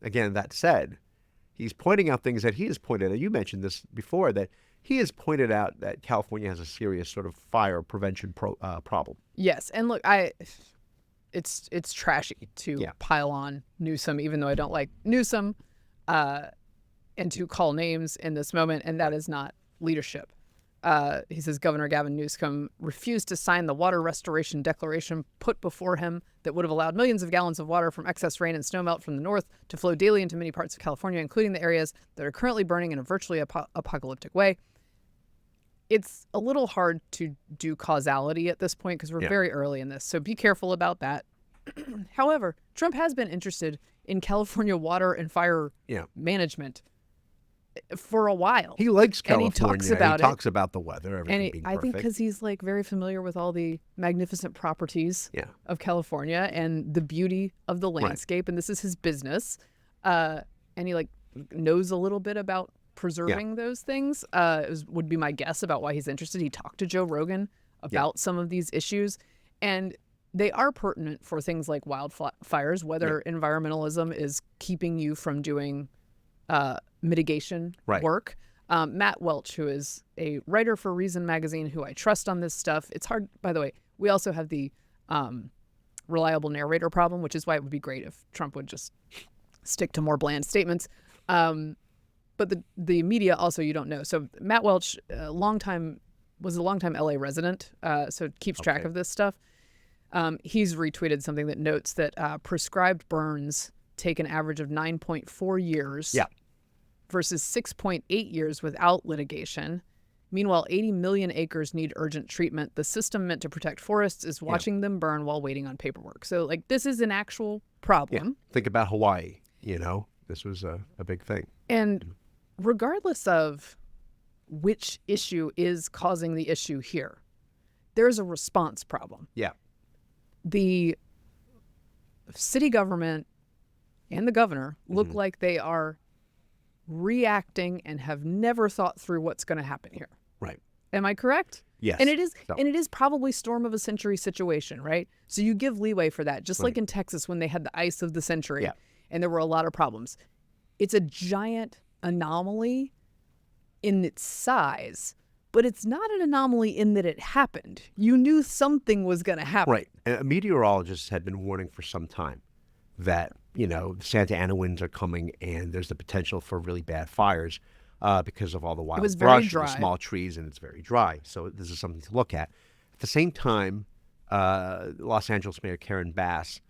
again, that said, he's pointing out things that he has pointed out. You mentioned this before, that he has pointed out that California has a serious sort of fire prevention problem. Yes. And look, it's trashy to pile on Newsom, even though I don't like Newsom, and to call names in this moment. And that is not leadership. He says Governor Gavin Newsom refused to sign the water restoration declaration put before him that would have allowed millions of gallons of water from excess rain and snowmelt from the north to flow daily into many parts of California, including the areas that are currently burning in a virtually apocalyptic way. It's a little hard to do causality at this point because we're very early in this, so be careful about that. However, Trump has been interested in California water and fire management for a while. He likes California. And he talks about it. He talks about the weather, everything being perfect. I think because he's like very familiar with all the magnificent properties of California and the beauty of the landscape, and this is his business. And he like knows a little bit about preserving those things. Would be my guess about why he's interested. He talked to Joe Rogan about some of these issues, and they are pertinent for things like wildfires, whether environmentalism is keeping you from doing mitigation work. Matt Welch, who is a writer for Reason Magazine, who I trust on this stuff. It's hard, by the way, we also have the reliable narrator problem, which is why it would be great if Trump would just stick to more bland statements. But the media also, you don't know. So Matt Welch, was a longtime LA resident, so keeps track of this stuff. He's retweeted something that notes that prescribed burns take an average of 9.4 years versus 6.8 years without litigation. Meanwhile, 80 million acres need urgent treatment. The system meant to protect forests is watching them burn while waiting on paperwork. So, like, this is an actual problem. Think about Hawaii, This was a big thing. And regardless of which issue is causing the issue here, there's a response problem. Yeah. The city government and the governor look like they are reacting and have never thought through what's going to happen here. Right. Am I correct? Yes. And it is, So, and it is probably storm of a century situation, right? So you give leeway for that, just like in Texas when they had the ice of the century, Yeah. and there were a lot of problems. It's a giant anomaly in its size, but it's not an anomaly in that it happened. You knew something was going to happen. right. And meteorologists had been warning for some time that, the Santa Ana winds are coming and there's the potential for really bad fires because of all the wild was very brush and dry. the small trees, and it's very dry. So this is something to look at. At the same time, Los Angeles Mayor Karen Bass,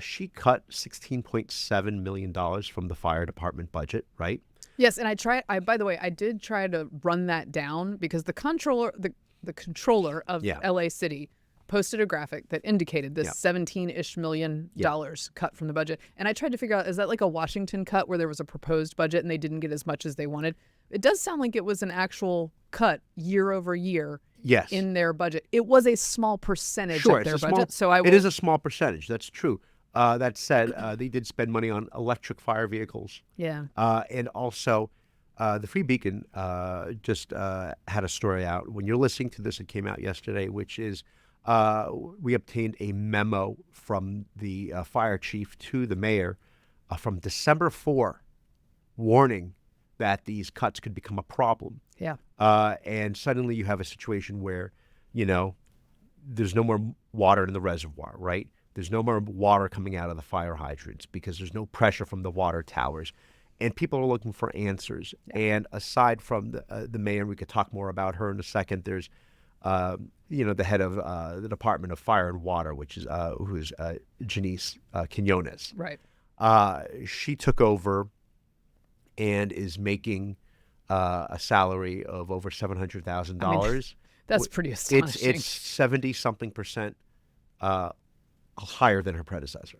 she cut $16.7 million from the fire department budget, right? Yes, and by the way, I did try to run that down because the controller of Yeah. LA City posted a graphic that indicated this Yeah. $17-ish million cut from the budget. And I tried to figure out, is that like a Washington cut where there was a proposed budget and they didn't get as much as they wanted? It does sound like it was an actual cut year over year Yes. in their budget. It was a small percentage Sure, of their it's a budget. small, So it is a small percentage. That's true. That said, they did spend money on electric fire vehicles. Yeah. And also, the Free Beacon just had a story out. When you're listening to this, it came out yesterday, which is we obtained a memo from the fire chief to the mayor from December 4, warning that these cuts could become a problem. Yeah. And suddenly you have a situation where, there's no more water in the reservoir, right? There's no more water coming out of the fire hydrants because there's no pressure from the water towers. And people are looking for answers. Yeah. And aside from the mayor, we could talk more about her in a second, there's, the head of the Department of Fire and Water, which is who's Janice Quinones. Right. She took over and is making a salary of over $700,000. That's pretty astonishing. It's 70-something percent higher than her predecessor.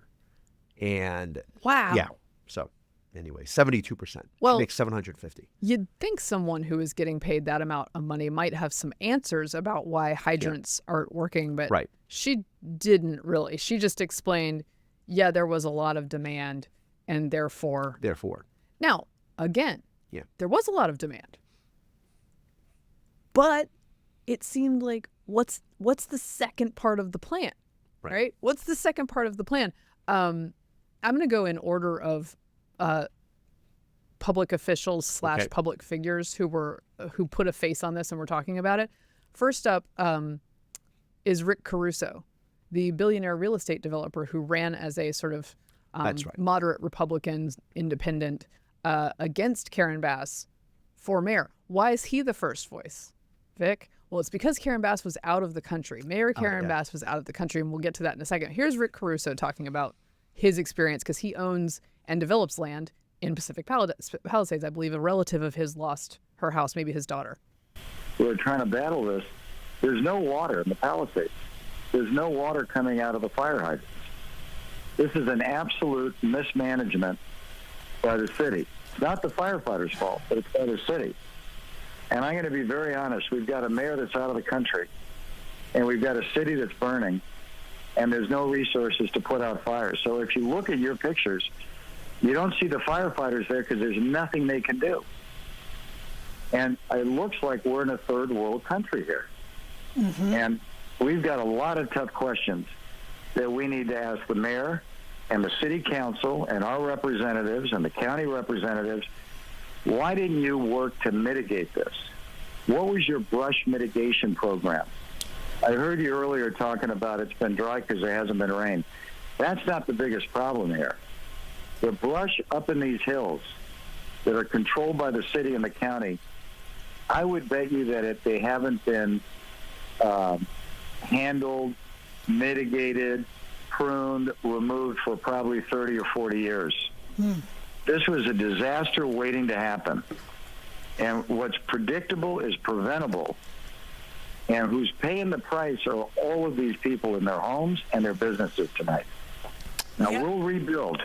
And wow. Yeah. So anyway, 72%. Well, she makes $750,000. You'd think someone who is getting paid that amount of money might have some answers about why hydrants aren't working, but right. She didn't really. She just explained, there was a lot of demand, and therefore. Now, again, there was a lot of demand, but it seemed like what's the second part of the plan, right? What's the second part of the plan? I'm going to go in order of public officials / public figures who put a face on this and were talking about it. First up is Rick Caruso, the billionaire real estate developer who ran as a sort of moderate Republican independent against Karen Bass for mayor. Why is he the first voice, Vic? Well, it's because Karen Bass was out of the country. Mayor Karen Bass was out of the country, and we'll get to that in a second. Here's Rick Caruso talking about his experience because he owns and develops land in Pacific Palisades. I believe a relative of his lost her house, maybe his daughter. We're trying to battle this. There's no water in the Palisades. There's no water coming out of the fire hydrants. This is an absolute mismanagement by the city. It's not the firefighters' fault, but it's by the city. And I'm going to be very honest. We've got a mayor that's out of the country, and we've got a city that's burning, and there's no resources to put out fires. So if you look at your pictures, you don't see the firefighters there because there's nothing they can do. And it looks like we're in a third world country here. Mm-hmm. And we've got a lot of tough questions that we need to ask the mayor and the city council and our representatives and the county representatives. Why didn't you work to mitigate this? What was your brush mitigation program? I heard you earlier talking about it's been dry because there hasn't been rain. That's not the biggest problem here. The brush up in these hills that are controlled by the city and the county, I would bet you that if they haven't been handled, mitigated, pruned, removed for probably 30 or 40 years. This was a disaster waiting to happen. And what's predictable is preventable. And who's paying the price are all of these people in their homes and their businesses tonight. Now, we'll rebuild.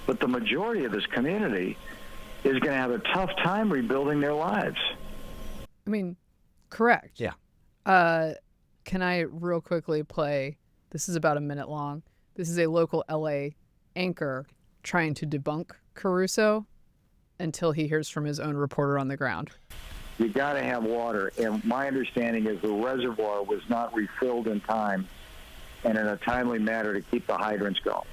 But the majority of this community is going to have a tough time rebuilding their lives. I mean, correct. Yeah. Can I real quickly play? This is about a minute long. This is a local LA anchor trying to debunk Caruso until he hears from his own reporter on the ground. You got to have water. And my understanding is the reservoir was not refilled in time and in a timely manner to keep the hydrants going.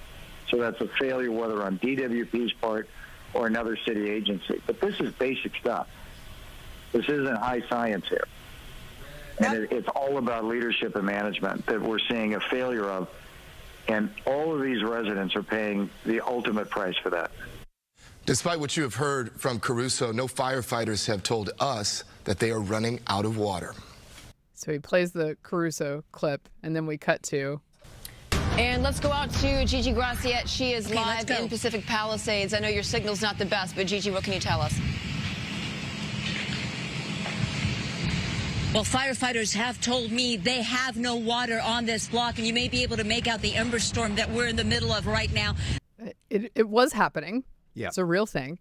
So that's a failure, whether on DWP's part or another city agency. But this is basic stuff. This isn't high science here. And it's all about leadership and management that we're seeing a failure of. And all of these residents are paying the ultimate price for that. Despite what you have heard from Caruso, no firefighters have told us that they are running out of water. So he plays the Caruso clip, and then we cut to... And let's go out to Gigi Graciette. She is live in Pacific Palisades. I know your signal's not the best, but Gigi, what can you tell us? Well, firefighters have told me they have no water on this block, and you may be able to make out the ember storm that we're in the middle of right now. It was happening. Yeah. It's a real thing.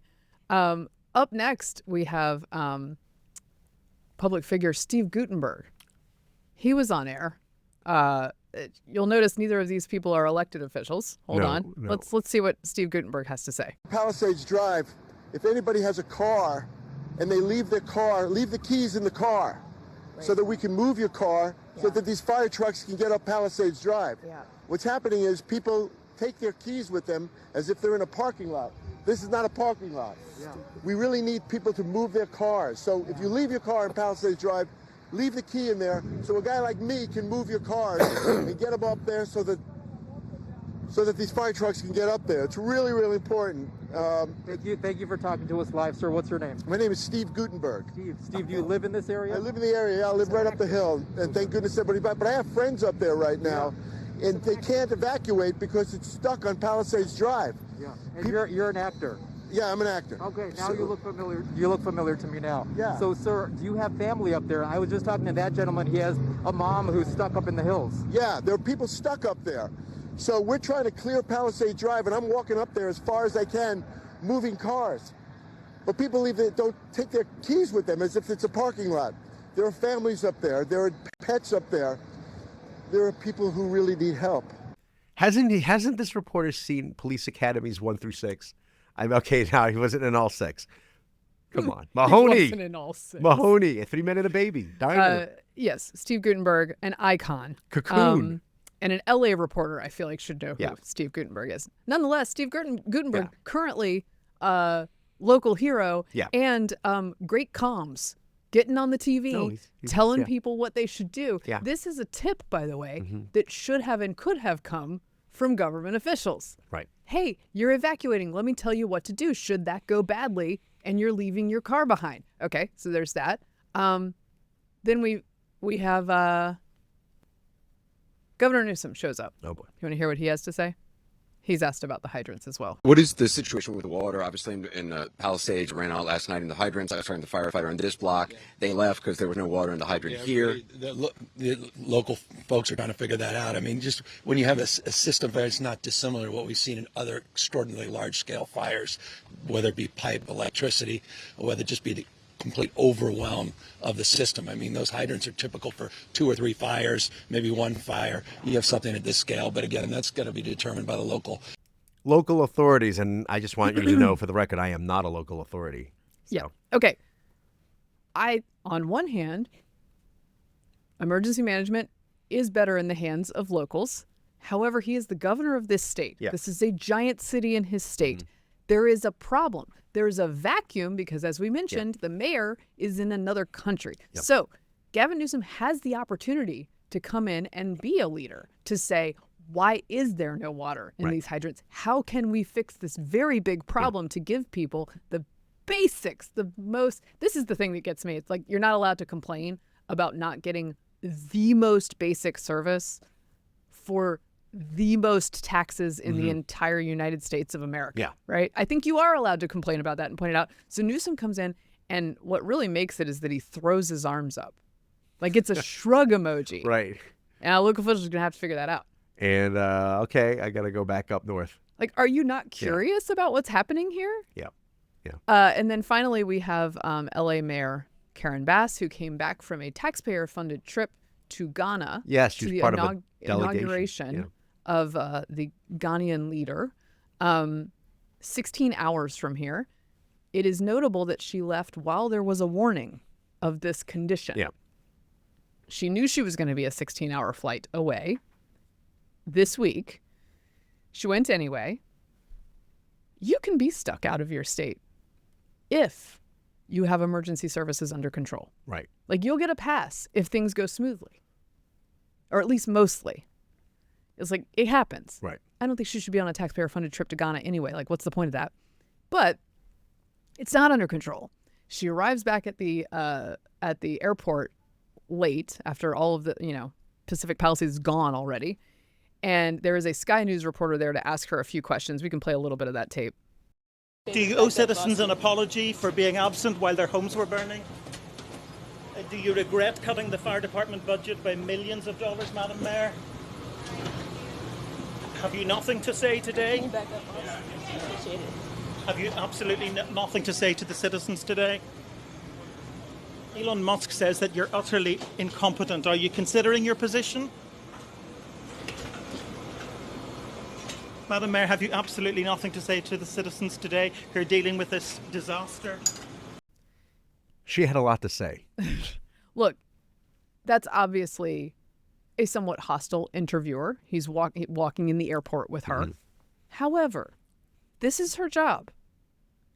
Up next, we have public figure Steve Guttenberg. He was on air. You'll notice neither of these people are elected officials. Hold on. No. Let's see what Steve Guttenberg has to say. Palisades Drive, if anybody has a car and they leave their car, leave the keys in the car so that we can move your car so that these fire trucks can get up Palisades Drive. Yeah. What's happening is people take their keys with them as if they're in a parking lot. This is not a parking lot. Yeah. We really need people to move their cars. So if you leave your car in Palisades Drive, leave the key in there so a guy like me can move your cars and get them up there so that these fire trucks can get up there. It's really, really important. Thank you for talking to us live, sir. What's your name? My name is Steve Guttenberg. Steve, do you live in this area? I live in the area. I live right up the hill, and thank goodness everybody back. But I have friends up there right now, and they can't evacuate because it's stuck on Palisades Drive. Yeah, and you're an actor. Yeah, I'm an actor. Okay, now you look familiar. You look familiar to me now. Yeah. So, sir, do you have family up there? I was just talking to that gentleman. He has a mom who's stuck up in the hills. Yeah, there are people stuck up there. So we're trying to clear Palisade Drive, and I'm walking up there as far as I can, moving cars. But people leave don't take their keys with them as if it's a parking lot. There are families up there. There are pets up there. There are people who really need help. Hasn't this reporter seen Police Academies 1 through 6? Okay, now he wasn't in all 6. Come on. Mahoney. He wasn't in all 6. Mahoney, a 3 Men and a Baby. Diner. Yes, Steve Guttenberg, an icon. Cocoon. And an LA reporter, I feel like, should know who Steve Guttenberg is. Nonetheless, Steve Guttenberg, currently local hero and great comms, getting on the TV, he's telling people what they should do. Yeah. This is a tip, by the way, that should have and could have come from government officials. Right. Hey, you're evacuating. Let me tell you what to do should that go badly and you're leaving your car behind. Okay, so there's that. Then we have... Governor Newsom shows up. Oh, boy. You want to hear what he has to say? He's asked about the hydrants as well. What is the situation with the water? Obviously, in Palisades, ran out last night in the hydrants. I was talking to the firefighter on this block. They left because there was no water in the hydrant here. The local folks are trying to figure that out. I mean, just when you have a system that's not dissimilar to what we've seen in other extraordinarily large-scale fires, whether it be pipe, electricity, or whether it just be the complete overwhelm of the system. I mean, those hydrants are typical for 2 or 3 fires, maybe 1 fire. You have something at this scale, but again, that's going to be determined by the local authorities. And I just want you to know, for the record, I am not a local authority. So. Yeah. Okay. On one hand, emergency management is better in the hands of locals. However, he is the governor of this state. Yeah. This is a giant city in his state. There is a problem. There's a vacuum because, as we mentioned, the mayor is in another country. Yep. So Gavin Newsom has the opportunity to come in and be a leader, to say, why is there no water in these hydrants? How can we fix this very big problem to give people the basics, this is the thing that gets me. It's like you're not allowed to complain about not getting the most basic service for the most taxes in the entire United States of America. Yeah. Right? I think you are allowed to complain about that and point it out. So Newsom comes in, and what really makes it is that he throws his arms up. Like it's a shrug emoji. Right. And our local officials are going to have to figure that out. And, okay, I got to go back up north. Like, are you not curious about what's happening here? Yeah. Yeah. And then finally, we have LA Mayor Karen Bass, who came back from a taxpayer-funded trip to Ghana. Yes, to she's the part of a inauguration of the Ghanaian leader. 16 hours from here. It is notable that she left while there was a warning of this condition. Yeah. She knew she was going to be a 16-hour flight away this week. She went anyway. You can be stuck out of your state if you have emergency services under control. Right. Like, you'll get a pass if things go smoothly, or at least mostly. It's like, it happens. Right. I don't think she should be on a taxpayer-funded trip to Ghana anyway. Like, what's the point of that? But it's not under control. She arrives back at the airport late after all of the, Pacific Palisades is gone already. And there is a Sky News reporter there to ask her a few questions. We can play a little bit of that tape. Do you owe citizens an apology for being absent while their homes were burning? Do you regret cutting the fire department budget by millions of dollars, Madam Mayor? Have you nothing to say today? Can you back up, please? Appreciate it. Have you absolutely nothing to say to the citizens today? Elon Musk says that you're utterly incompetent. Are you considering your position? Madam Mayor, have you absolutely nothing to say to the citizens today who are dealing with this disaster? She had a lot to say. Look, that's obviously a somewhat hostile interviewer. He's walking in the airport with her. However, this is her job.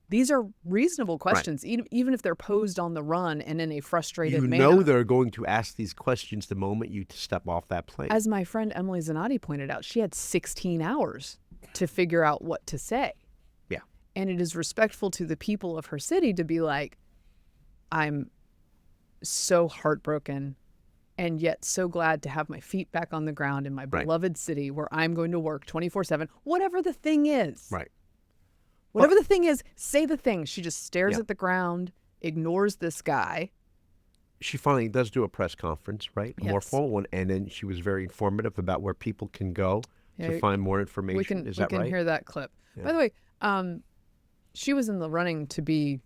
These are reasonable questions, even if they're posed on the run and in a frustrated manner. You know they're going to ask these questions the moment you step off that plane. As my friend Emily Zanotti pointed out, she had 16 hours to figure out what to say. Yeah. And it is respectful to the people of her city to be like, I'm so heartbroken and yet so glad to have my feet back on the ground in my beloved city where I'm going to work 24/7, whatever the thing is. Right. Whatever the thing is, say the thing. She just stares at the ground, ignores this guy. She finally does do a press conference, right? A more Yes. formal one. And then she was very informative about where people can go to find more information. Is that right? We can hear that clip. Yeah. By the way, she was in the running to be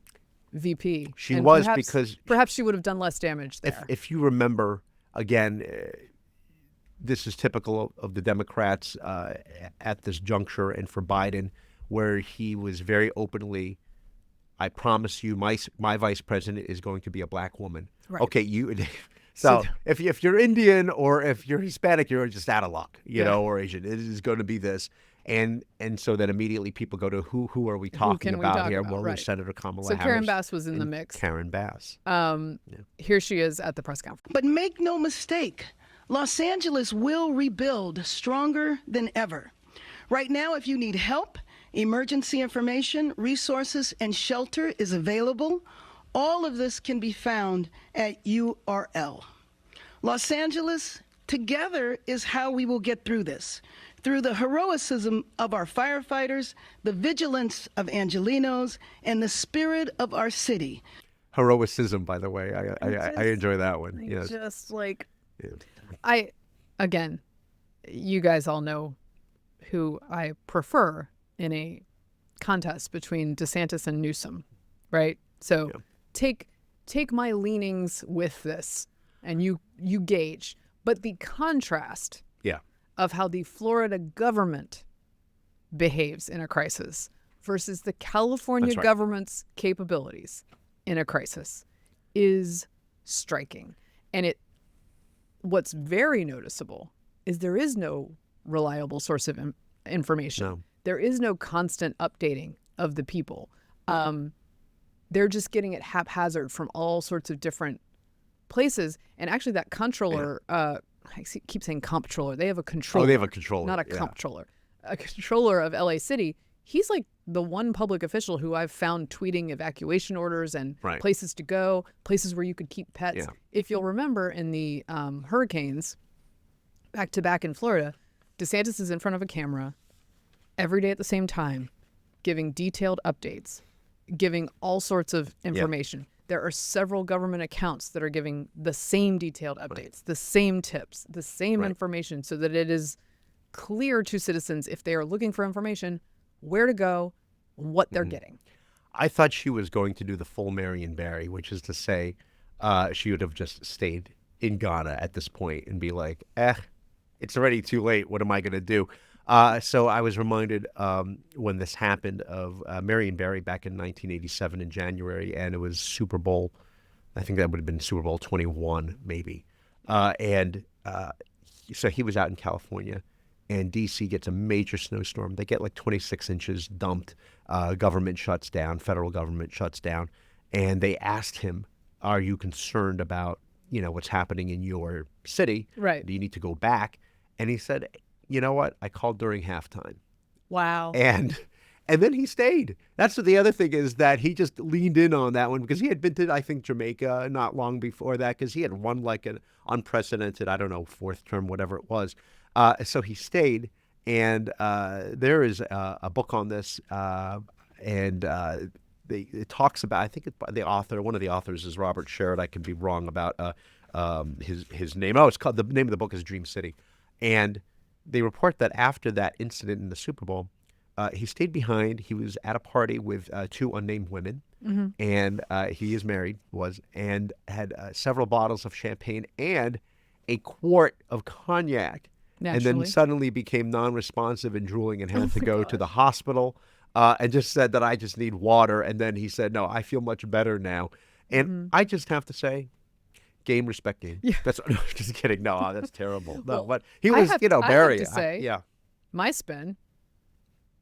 VP. She and was, because perhaps she would have done less damage there. If you remember, again, this is typical of the Democrats at this juncture and for Biden, where he was very openly, I promise you, my vice president is going to be a black woman. Right. Okay, so if you're Indian or if you're Hispanic, you're just out of luck, or Asian. It is going to be this. And so then immediately people go to who are we talking about here? Well, there's Senator Kamala Harris. So Karen Bass was in the mix. Karen Bass. Here she is at the press conference. But make no mistake, Los Angeles will rebuild stronger than ever. Right now, if you need help, emergency information, resources, and shelter is available. All of this can be found at URL. Los Angeles, together is how we will get through this. Through the heroism of our firefighters, the vigilance of Angelenos, and the spirit of our city. Heroicism, by the way. I enjoy that one. Yes. Just like, again, you guys all know who I prefer in a contest between DeSantis and Newsom, right? So take my leanings with this and you gauge. But the contrast of how the Florida government behaves in a crisis versus the California government's capabilities in a crisis is striking. And what's very noticeable is there is no reliable source of information. No. There is no constant updating of the people. They're just getting it haphazard from all sorts of different places. And actually that comptroller, I keep saying comptroller. They have a controller. Oh, they have a controller. Not a comptroller. A controller of LA City. He's like the one public official who I've found tweeting evacuation orders and places to go, places where you could keep pets. Yeah. If you'll remember in the hurricanes back to back in Florida, DeSantis is in front of a camera every day at the same time, giving detailed updates, giving all sorts of information. There are several government accounts that are giving the same detailed updates, the same tips, the same information, so that it is clear to citizens if they are looking for information, where to go, what they're getting. I thought she was going to do the full Marion Barry, which is to say she would have just stayed in Ghana at this point and be like, it's already too late. What am I going to do? So I was reminded when this happened of Marion Barry back in 1987 in January, and it was Super Bowl I think that would have been Super Bowl 21, maybe. So he was out in California, and D.C. gets a major snowstorm. They get like 26 inches dumped. Government shuts down. Federal government shuts down. And they asked him, are you concerned about, what's happening in your city? Right. Do you need to go back? And he said, you know what? I called during halftime. Wow. And then he stayed. That's what the other thing is, that he just leaned in on that one because he had been to, I think, Jamaica not long before that, because he had won like an unprecedented, I don't know, fourth term, whatever it was. So he stayed. And there is a book on this. It talks about, I think one of the authors is Robert Sherrod. I could be wrong about his name. Oh, the name of the book is Dream City. And they report that after that incident in the Super Bowl, he stayed behind. He was at a party with two unnamed women, and he is married, and had several bottles of champagne and a quart of cognac. Naturally. And then suddenly became non-responsive and drooling and had to go to the hospital, and just said that I just need water. And then he said, no, I feel much better now. And I just have to say, game, respect game. Yeah. That's just kidding. No, that's terrible. No, Well, but he was, very. I have to say, my spin,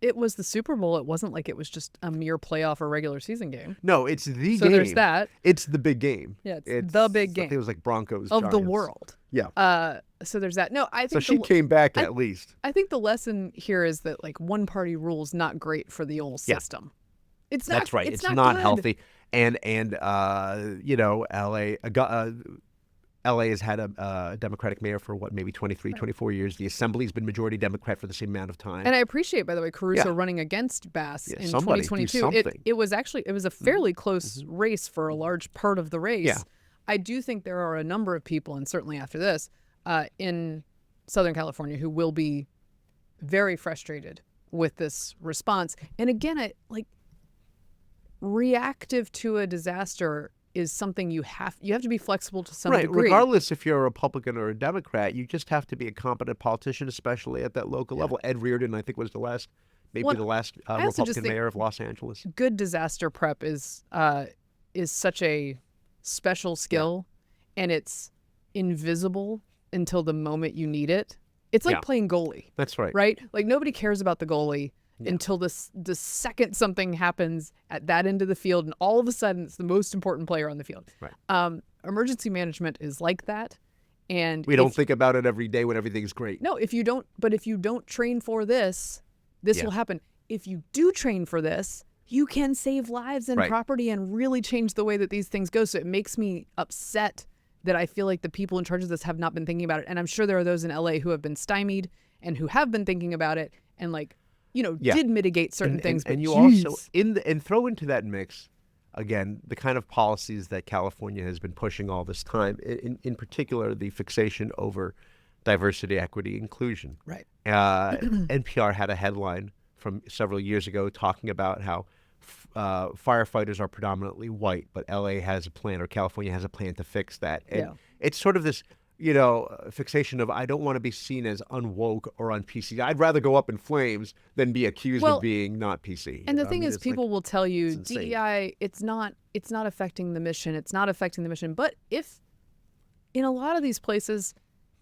it was the Super Bowl. It wasn't like it was just a mere playoff or regular season game. No, it's the game. So there's that. It's the big game. Yeah, it's the big game. It was like Broncos of Giants. the world. Yeah. So there's that. No, I think so she came back at least. I think the lesson here is that like one party rule's not great for the whole system. It's not. That's right. It's not good. healthy. And LA has had a Democratic mayor for maybe 23, 24 years. The Assembly's been majority Democrat for the same amount of time. And I appreciate, by the way, Caruso running against Bass in somebody 2022. It was a fairly close race for a large part of the race. Yeah. I do think there are a number of people, and certainly after this, in Southern California who will be very frustrated with this response. And again, reactive to a disaster is something you have to be flexible to some degree. Regardless if you're a Republican or a Democrat, you just have to be a competent politician, especially at that local level. Ed Reardon, I think, was the last Republican mayor of Los Angeles. Good disaster prep is such a special skill, and it's invisible until the moment you need it. It's like playing goalie. That's right. Right? Like nobody cares about the goalie until the second something happens at that end of the field, and all of a sudden it's the most important player on the field. Right. Emergency management is like that, and we don't think about it every day when everything's great. No, if you don't train for this will happen. If you do train for this, you can save lives and property and really change the way that these things go. So it makes me upset that I feel like the people in charge of this have not been thinking about it. And I'm sure there are those in LA who have been stymied and who have been thinking about it and did mitigate certain things. And you also throw into that mix, again, the kind of policies that California has been pushing all this time, in particular, the fixation over diversity, equity, inclusion. Right. NPR had a headline from several years ago talking about how firefighters are predominantly white, but LA has a plan, or California has a plan to fix that. And it's sort of this, fixation of, I don't want to be seen as unwoke or un-PC. I'd rather go up in flames than be accused of being not PC. And the thing is, people will tell you, DEI, it's not affecting the mission. It's not affecting the mission. But if in a lot of these places,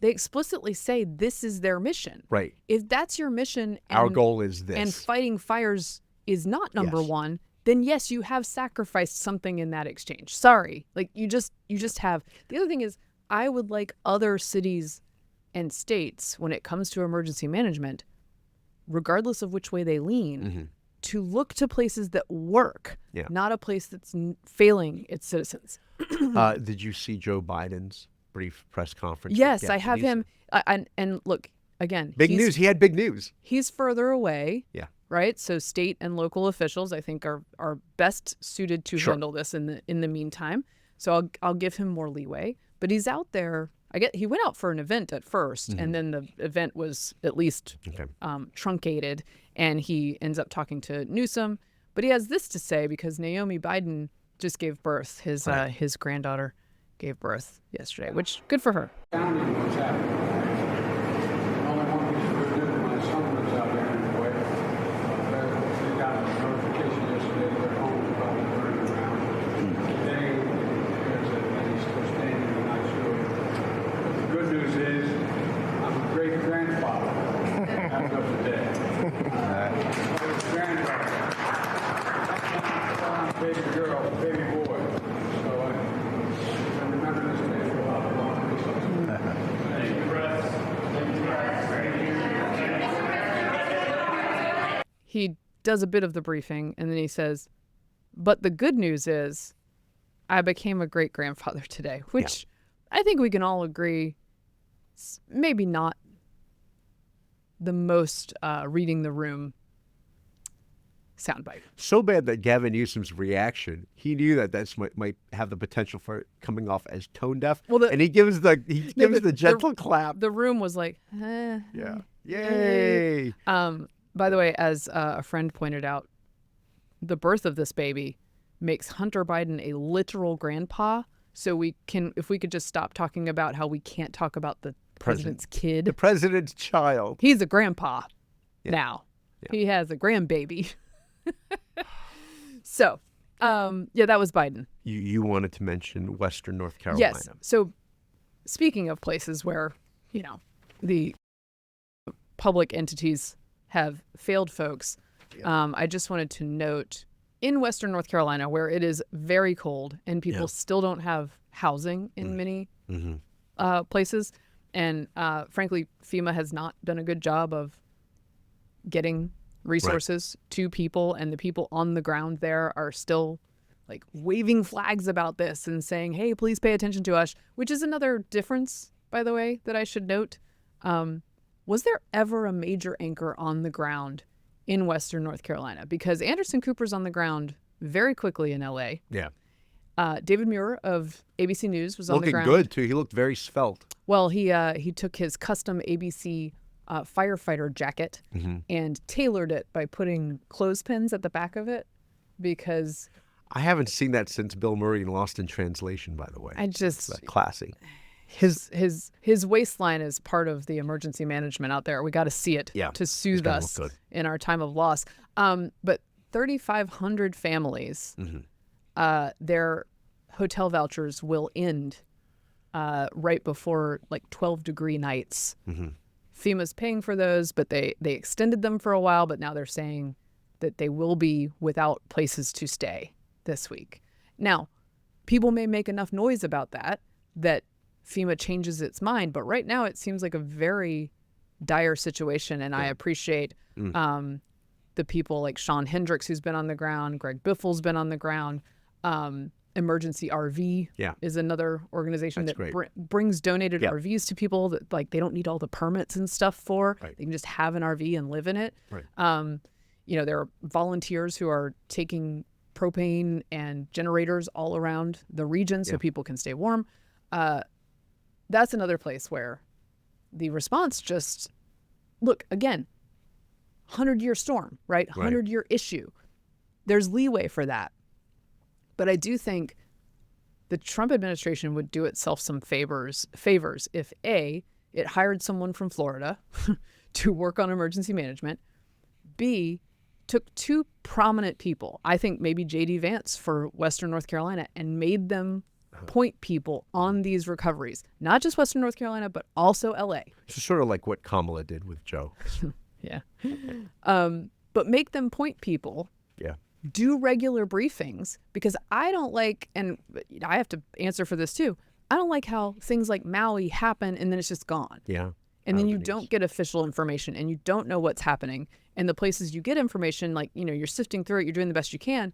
they explicitly say this is their mission. Right. If that's your mission, our goal is this, and fighting fires is not number one, then yes, you have sacrificed something in that exchange. Sorry. You just have. The other thing is, I would like other cities and states, when it comes to emergency management, regardless of which way they lean, to look to places that work, not a place that's failing its citizens. Did you see Joe Biden's brief press conference? Yes, I have him. And look, again, big news. He had big news. He's further away. Yeah. Right. So state and local officials, I think, are best suited to handle this in the meantime. So I'll give him more leeway. But he's out there. He went out for an event at first, and then the event was at least truncated, and he ends up talking to Newsom. But he has this to say, because Naomi Biden just gave birth. His granddaughter gave birth yesterday, which good for her. What's happening? All I want is for good. My son was out there anyway. They got a notification yesterday that their home was probably burning down. Today, there's a good news is I'm a great grandfather as of today. Granddaughter. Baby girl, baby boy. So I remember this day for a lot of long. Thank you, Brett. He does a bit of the briefing, and then he says, but the good news is I became a great-grandfather today, which I think we can all agree is maybe not the most reading the room soundbite. So bad that Gavin Newsom's reaction, he knew that that's might have the potential for it coming off as tone deaf, and he gives the gentle clap. The room was like, yay! By the way, as a friend pointed out, the birth of this baby makes Hunter Biden a literal grandpa. So if we could just stop talking about how we can't talk about the president's kid. The president's child. He's a grandpa now. Yeah. He has a grandbaby. So, that was Biden. You wanted to mention Western North Carolina. Yes. So speaking of places where, the public entities have failed folks, I just wanted to note in Western North Carolina, where it is very cold and people still don't have housing in many places. And frankly, FEMA has not done a good job of getting resources to people. And the people on the ground there are still like waving flags about this and saying, hey, please pay attention to us, which is another difference, by the way, that I should note. Was there ever a major anchor on the ground in Western North Carolina? Because Anderson Cooper's on the ground very quickly in LA. Yeah. David Muir of ABC News was on the ground. Looking good, too. He looked very svelte. Well, he took his custom ABC firefighter jacket and tailored it by putting clothespins at the back of it because... I haven't seen that since Bill Murray in Lost in Translation, by the way. It's classy. His waistline is part of the emergency management out there. We got to see it to soothe us in our time of loss. But 3,500 families, their hotel vouchers will end right before like 12-degree nights. FEMA's paying for those, but they extended them for a while, but now they're saying that they will be without places to stay this week. Now, people may make enough noise about that FEMA changes its mind, but right now it seems like a very dire situation, and I appreciate the people like Sean Hendricks, who's been on the ground, Greg Biffle's been on the ground. Emergency RV is another organization that brings donated RVs to people that like they don't need all the permits and stuff for. They can just have an RV and live in it. There are volunteers who are taking propane and generators all around the region so people can stay warm. That's another place where the response just, look, again, 100-year storm, right? 100-year issue. There's leeway for that. But I do think the Trump administration would do itself some favors if A, it hired someone from Florida to work on emergency management, B, took two prominent people, I think maybe J.D. Vance for Western North Carolina, and made them point people on these recoveries, not just Western North Carolina, but also LA. It's sort of like what Kamala did with Joe. But make them point people. Do regular briefings, because I don't like, and I have to answer for this too, I don't like how things like Maui happen and then it's just gone. And then you don't get official information and you don't know what's happening. And the places you get information, like, you're sifting through it, you're doing the best you can.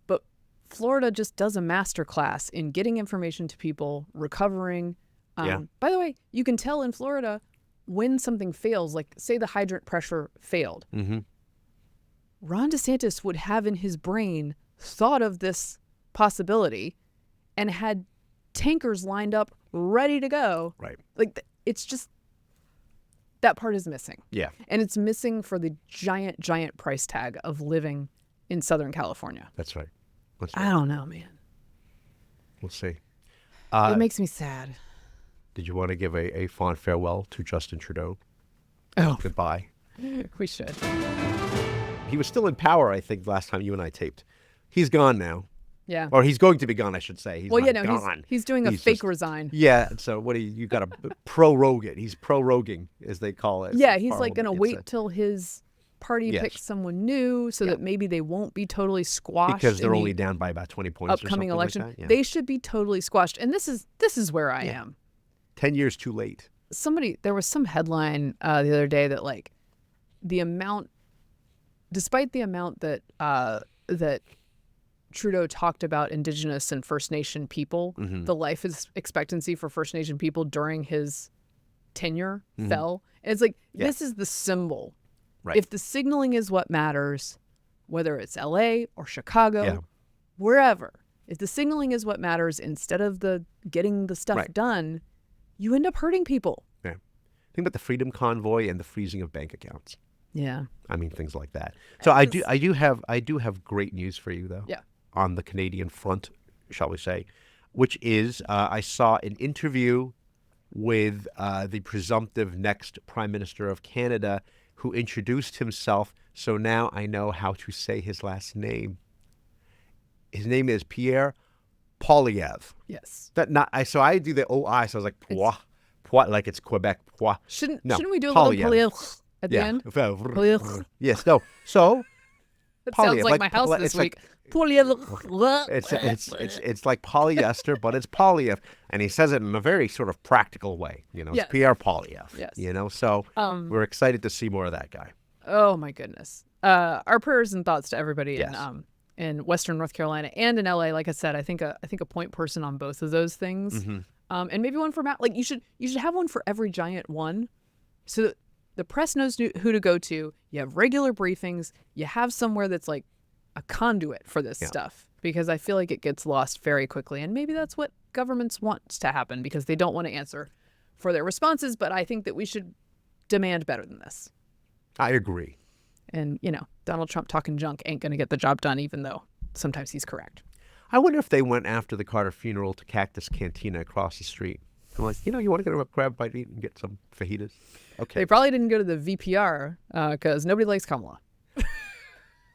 But Florida just does a master class in getting information to people, recovering. By the way, you can tell in Florida when something fails, like say the hydrant pressure failed. Ron DeSantis would have in his brain thought of this possibility and had tankers lined up ready to go. Like it's just, that part is missing. And it's missing for the giant price tag of living in Southern California. That's right. I don't know, man. We'll see. It makes me sad. Did you want to give a fond farewell to Justin Trudeau? Goodbye. We should. He was still in power, I think, last time you and I taped. He's gone now. Yeah. Or he's going to be gone, I should say. He's well, not no, gone. he's doing a He's fake just- resign. Yeah. So what do you got to prorogue it? He's proroguing, as they call it. Yeah, he's like going to Parliament. wait till his party Yes. picks someone new so that maybe they won't be totally squashed. Because they're in only the down by about 20 points upcoming or something election. like that. Yeah. They should be totally squashed. And this is where I am. 10 years too late. There was some headline the other day that like despite the amount that that Trudeau talked about Indigenous and First Nation people, the life expectancy for First Nation people during his tenure fell. And it's like, this is the symbol. Right. If the signaling is what matters, whether it's LA or Chicago, wherever, if the signaling is what matters instead of the getting the stuff done, you end up hurting people. Yeah. Think about the Freedom Convoy and the freezing of bank accounts. Yeah. I mean, things like that. So I do have great news for you though. Yeah. On the Canadian front, shall we say, which is I saw an interview with the presumptive next Prime Minister of Canada, who introduced himself. So now I know how to say his last name. His name is Pierre Poilievre. Yes. So I do the OI, so I was like Poix, like it's Quebec. Poix. Shouldn't we do a Poilievre. little Poilievre at the end? Poilievre. Yes. No. So That sounds Poilievre, like my house this it's week. It's like polyester, but it's Poilievre, and he says it in a very sort of practical way. You know, it's Yes. Pierre Poilievre. Yes. You know, so we're excited to see more of that guy. Oh my goodness. Our prayers and thoughts to everybody in Western North Carolina and in LA. Like I said, I think a point person on both of those things, and maybe one for Matt. Like you should have one for every giant one, so that the press knows who to go to. You have regular briefings. You have somewhere that's like a conduit for this stuff, because I feel like it gets lost very quickly, and maybe that's what governments want to happen because they don't want to answer for their responses. But I think that we should demand better than this. I agree. And, Donald Trump talking junk ain't going to get the job done, even though sometimes he's correct. I wonder if they went after the Carter funeral to Cactus Cantina across the street. I'm like, you want to go to a crab bite eat and get some fajitas? Okay. They probably didn't go to the VPR because nobody likes Kamala.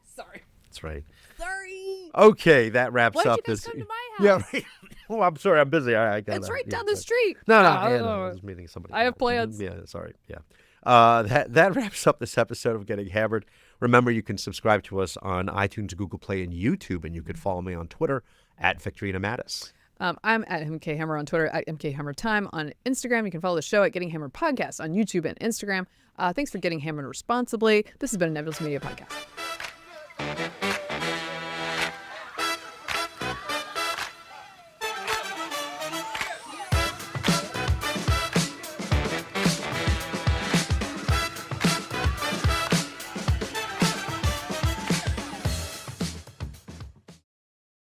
Sorry. That's right. Sorry. Okay, that wraps Why'd up you guys this. come to my Yeah, house? right. Oh, I'm sorry. I'm busy. I got It's right down the street. No, I I was meeting somebody. I have plans. Yeah, sorry. Yeah. That wraps up this episode of Getting Hammered. Remember, you can subscribe to us on iTunes, Google Play, and YouTube, and you can follow me on Twitter at Victorina Mattis. I'm at MK Hammer on Twitter, at MK Hammer Time on Instagram. You can follow the show at Getting Hammered Podcast on YouTube and Instagram. Thanks for getting hammered responsibly. This has been an Evidence Media Podcast.